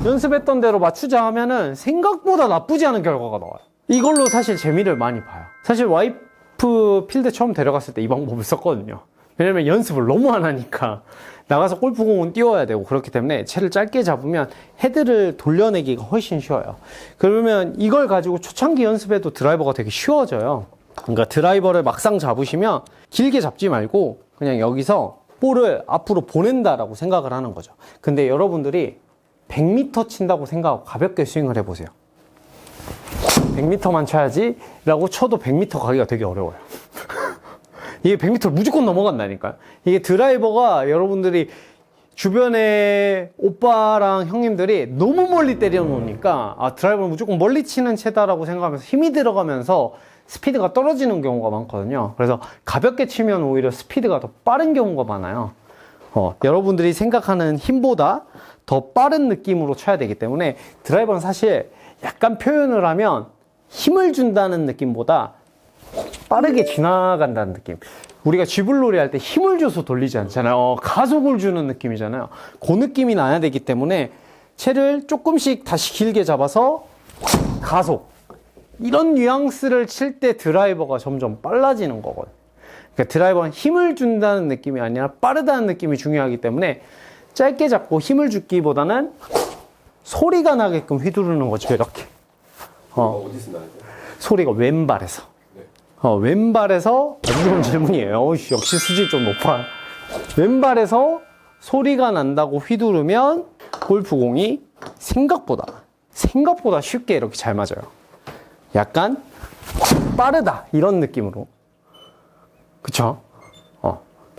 연습했던 대로 맞추자 하면은 생각보다 나쁘지 않은 결과가 나와요. 이걸로 사실 재미를 많이 봐요. 사실 와이프 필드 처음 데려갔을 때 이 방법을 썼거든요. 왜냐면 연습을 너무 안 하니까 나가서 골프공은 띄워야 되고 그렇기 때문에 채를 짧게 잡으면 헤드를 돌려내기가 훨씬 쉬워요. 그러면 이걸 가지고 초창기 연습해도 드라이버가 되게 쉬워져요. 그러니까 드라이버를 막상 잡으시면 길게 잡지 말고 그냥 여기서 볼을 앞으로 보낸다라고 생각을 하는 거죠. 근데 여러분들이 100m 친다고 생각하고 가볍게 스윙을 해보세요. 100m만 쳐야지 라고 쳐도 100m 가기가 되게 어려워요. 이게 100m를 무조건 넘어간다니까요. 이게 드라이버가 여러분들이 주변에 오빠랑 형님들이 너무 멀리 때려 놓으니까 드라이버는 무조건 멀리 치는 채다라고 생각하면서 힘이 들어가면서 스피드가 떨어지는 경우가 많거든요. 그래서 가볍게 치면 오히려 스피드가 더 빠른 경우가 많아요. 여러분들이 생각하는 힘보다 더 빠른 느낌으로 쳐야 되기 때문에 드라이버는 사실 약간 표현을 하면 힘을 준다는 느낌보다 빠르게 지나간다는 느낌. 우리가 쥐불놀이 할 때 힘을 줘서 돌리지 않잖아요. 가속을 주는 느낌이잖아요. 그 느낌이 나야 되기 때문에 채를 조금씩 다시 길게 잡아서 가속. 이런 뉘앙스를 칠 때 드라이버가 점점 빨라지는 거거든요. 그러니까 드라이버는 힘을 준다는 느낌이 아니라 빠르다는 느낌이 중요하기 때문에 짧게 잡고 힘을 주기보다는 소리가 나게끔 휘두르는 거죠. 이렇게. 어디서 나요? 소리가 왼발에서. 왼발에서 아주 좋은 질문이에요. 역시 수준이 좀 높아. 왼발에서 소리가 난다고 휘두르면 골프공이 생각보다 쉽게 이렇게 잘 맞아요. 약간 빠르다 이런 느낌으로. 그쵸?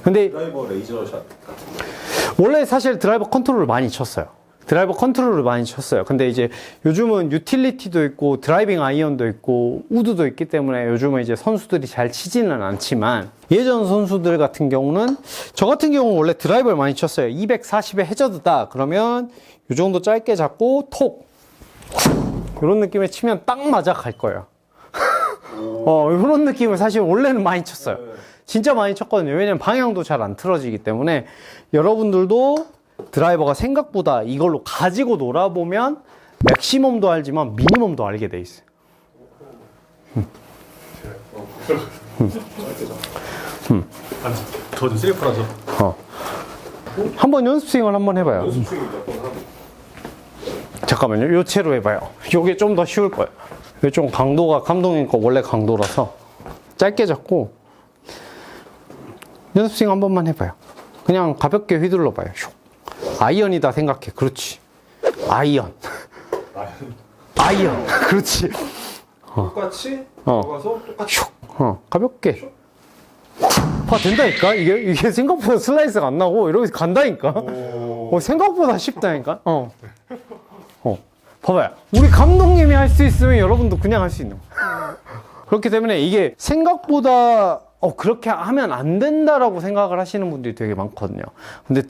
근데 드라이버 레이저 샷 같은 거. 원래 사실 드라이버 컨트롤을 많이 쳤어요. 드라이버 컨트롤을 많이 쳤어요. 근데 이제 요즘은 유틸리티도 있고 드라이빙 아이언도 있고 우드도 있기 때문에 요즘은 이제 선수들이 잘 치지는 않지만 예전 선수들 같은 경우는 저 같은 경우는 원래 드라이버를 많이 쳤어요. 240에 해저드다 그러면 이 정도 짧게 잡고 톡 이런 느낌에 치면 딱 맞아 갈 거예요. 이런 느낌을 사실 원래는 많이 쳤어요. 진짜 많이 쳤거든요. 왜냐면 방향도 잘 안 틀어지기 때문에 여러분들도 드라이버가 생각보다 이걸로 가지고 놀아보면 맥시멈도 알지만 미니멈도 알게 돼 있어요. 저도 셀프라서. 한번 연습 스윙을 한번 해봐요. 연습 스윙 몇번 하고. 잠깐만요. 요 채로 해봐요. 요게 좀 더 쉬울 거예요. 이게 좀 강도가 감독님 거 원래 강도라서 짧게 잡고 연습 스윙 한 번만 해봐요. 그냥 가볍게 휘둘러 봐요. 아이언이다 생각해. 그렇지. 아이언. 아이언. 그렇지. 똑같이 들어가서 똑같이. 가볍게. 봐, 된다니까? 이게 생각보다 슬라이스가 안 나고, 이러면서 간다니까? 생각보다 쉽다니까? 봐봐요. 우리 감독님이 할 수 있으면 여러분도 그냥 할 수 있는 거야. 그렇기 때문에 이게 생각보다, 그렇게 하면 안 된다라고 생각을 하시는 분들이 되게 많거든요. 근데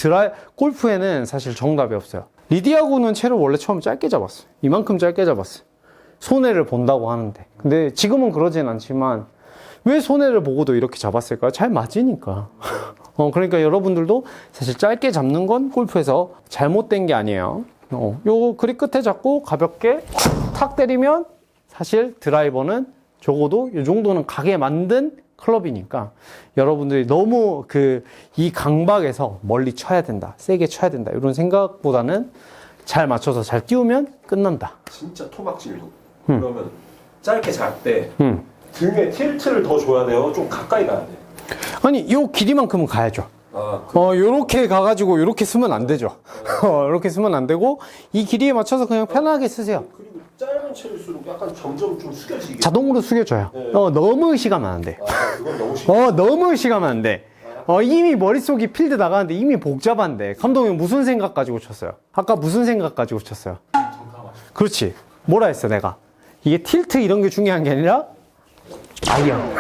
골프에는 사실 정답이 없어요. 리디아고는 채를 원래 처음 짧게 잡았어요. 이만큼 짧게 잡았어요. 손해를 본다고 하는데. 근데 지금은 그러진 않지만, 왜 손해를 보고도 이렇게 잡았을까요? 잘 맞으니까. 그러니까 여러분들도 사실 짧게 잡는 건 골프에서 잘못된 게 아니에요. 요 그립 끝에 잡고 가볍게 탁 때리면 사실 드라이버는 적어도 이 정도는 가게 만든 클럽이니까 여러분들이 너무 이 강박에서 멀리 쳐야 된다, 세게 쳐야 된다 이런 생각보다는 잘 맞춰서 잘 띄우면 끝난다. 진짜 토막질도. 그러면 짧게 잘 때 등에 틸트를 더 줘야 돼요? 좀 가까이 가야 돼? 아니 요 길이만큼은 가야죠. 요렇게 가가지고 요렇게 쓰면 안 되죠. 요렇게 쓰면 안 되고 이 길이에 맞춰서 그냥 편하게 쓰세요. 그리고 짧은 채일수록 약간 점점 좀 숙여지게. 자동으로 숙여줘요. 네. 너무 의식하면 안 돼. 그건 너무 쉽 너무 의식하면 안 돼. 이미 머릿속이 필드 나가는데 이미 복잡한데 감독님 무슨 생각 가지고 쳤어요? 아까 무슨 생각 가지고 쳤어요? 그렇지. 뭐라 했어 내가? 이게 틸트 이런 게 중요한 게 아니라 아이언.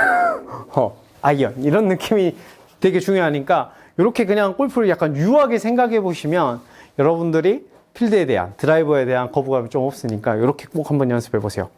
아이언. 이런 느낌이 되게 중요하니까 이렇게 그냥 골프를 약간 유하게 생각해 보시면 여러분들이 필드에 대한 드라이버에 대한 거부감이 좀 없으니까 이렇게 꼭 한번 연습해 보세요.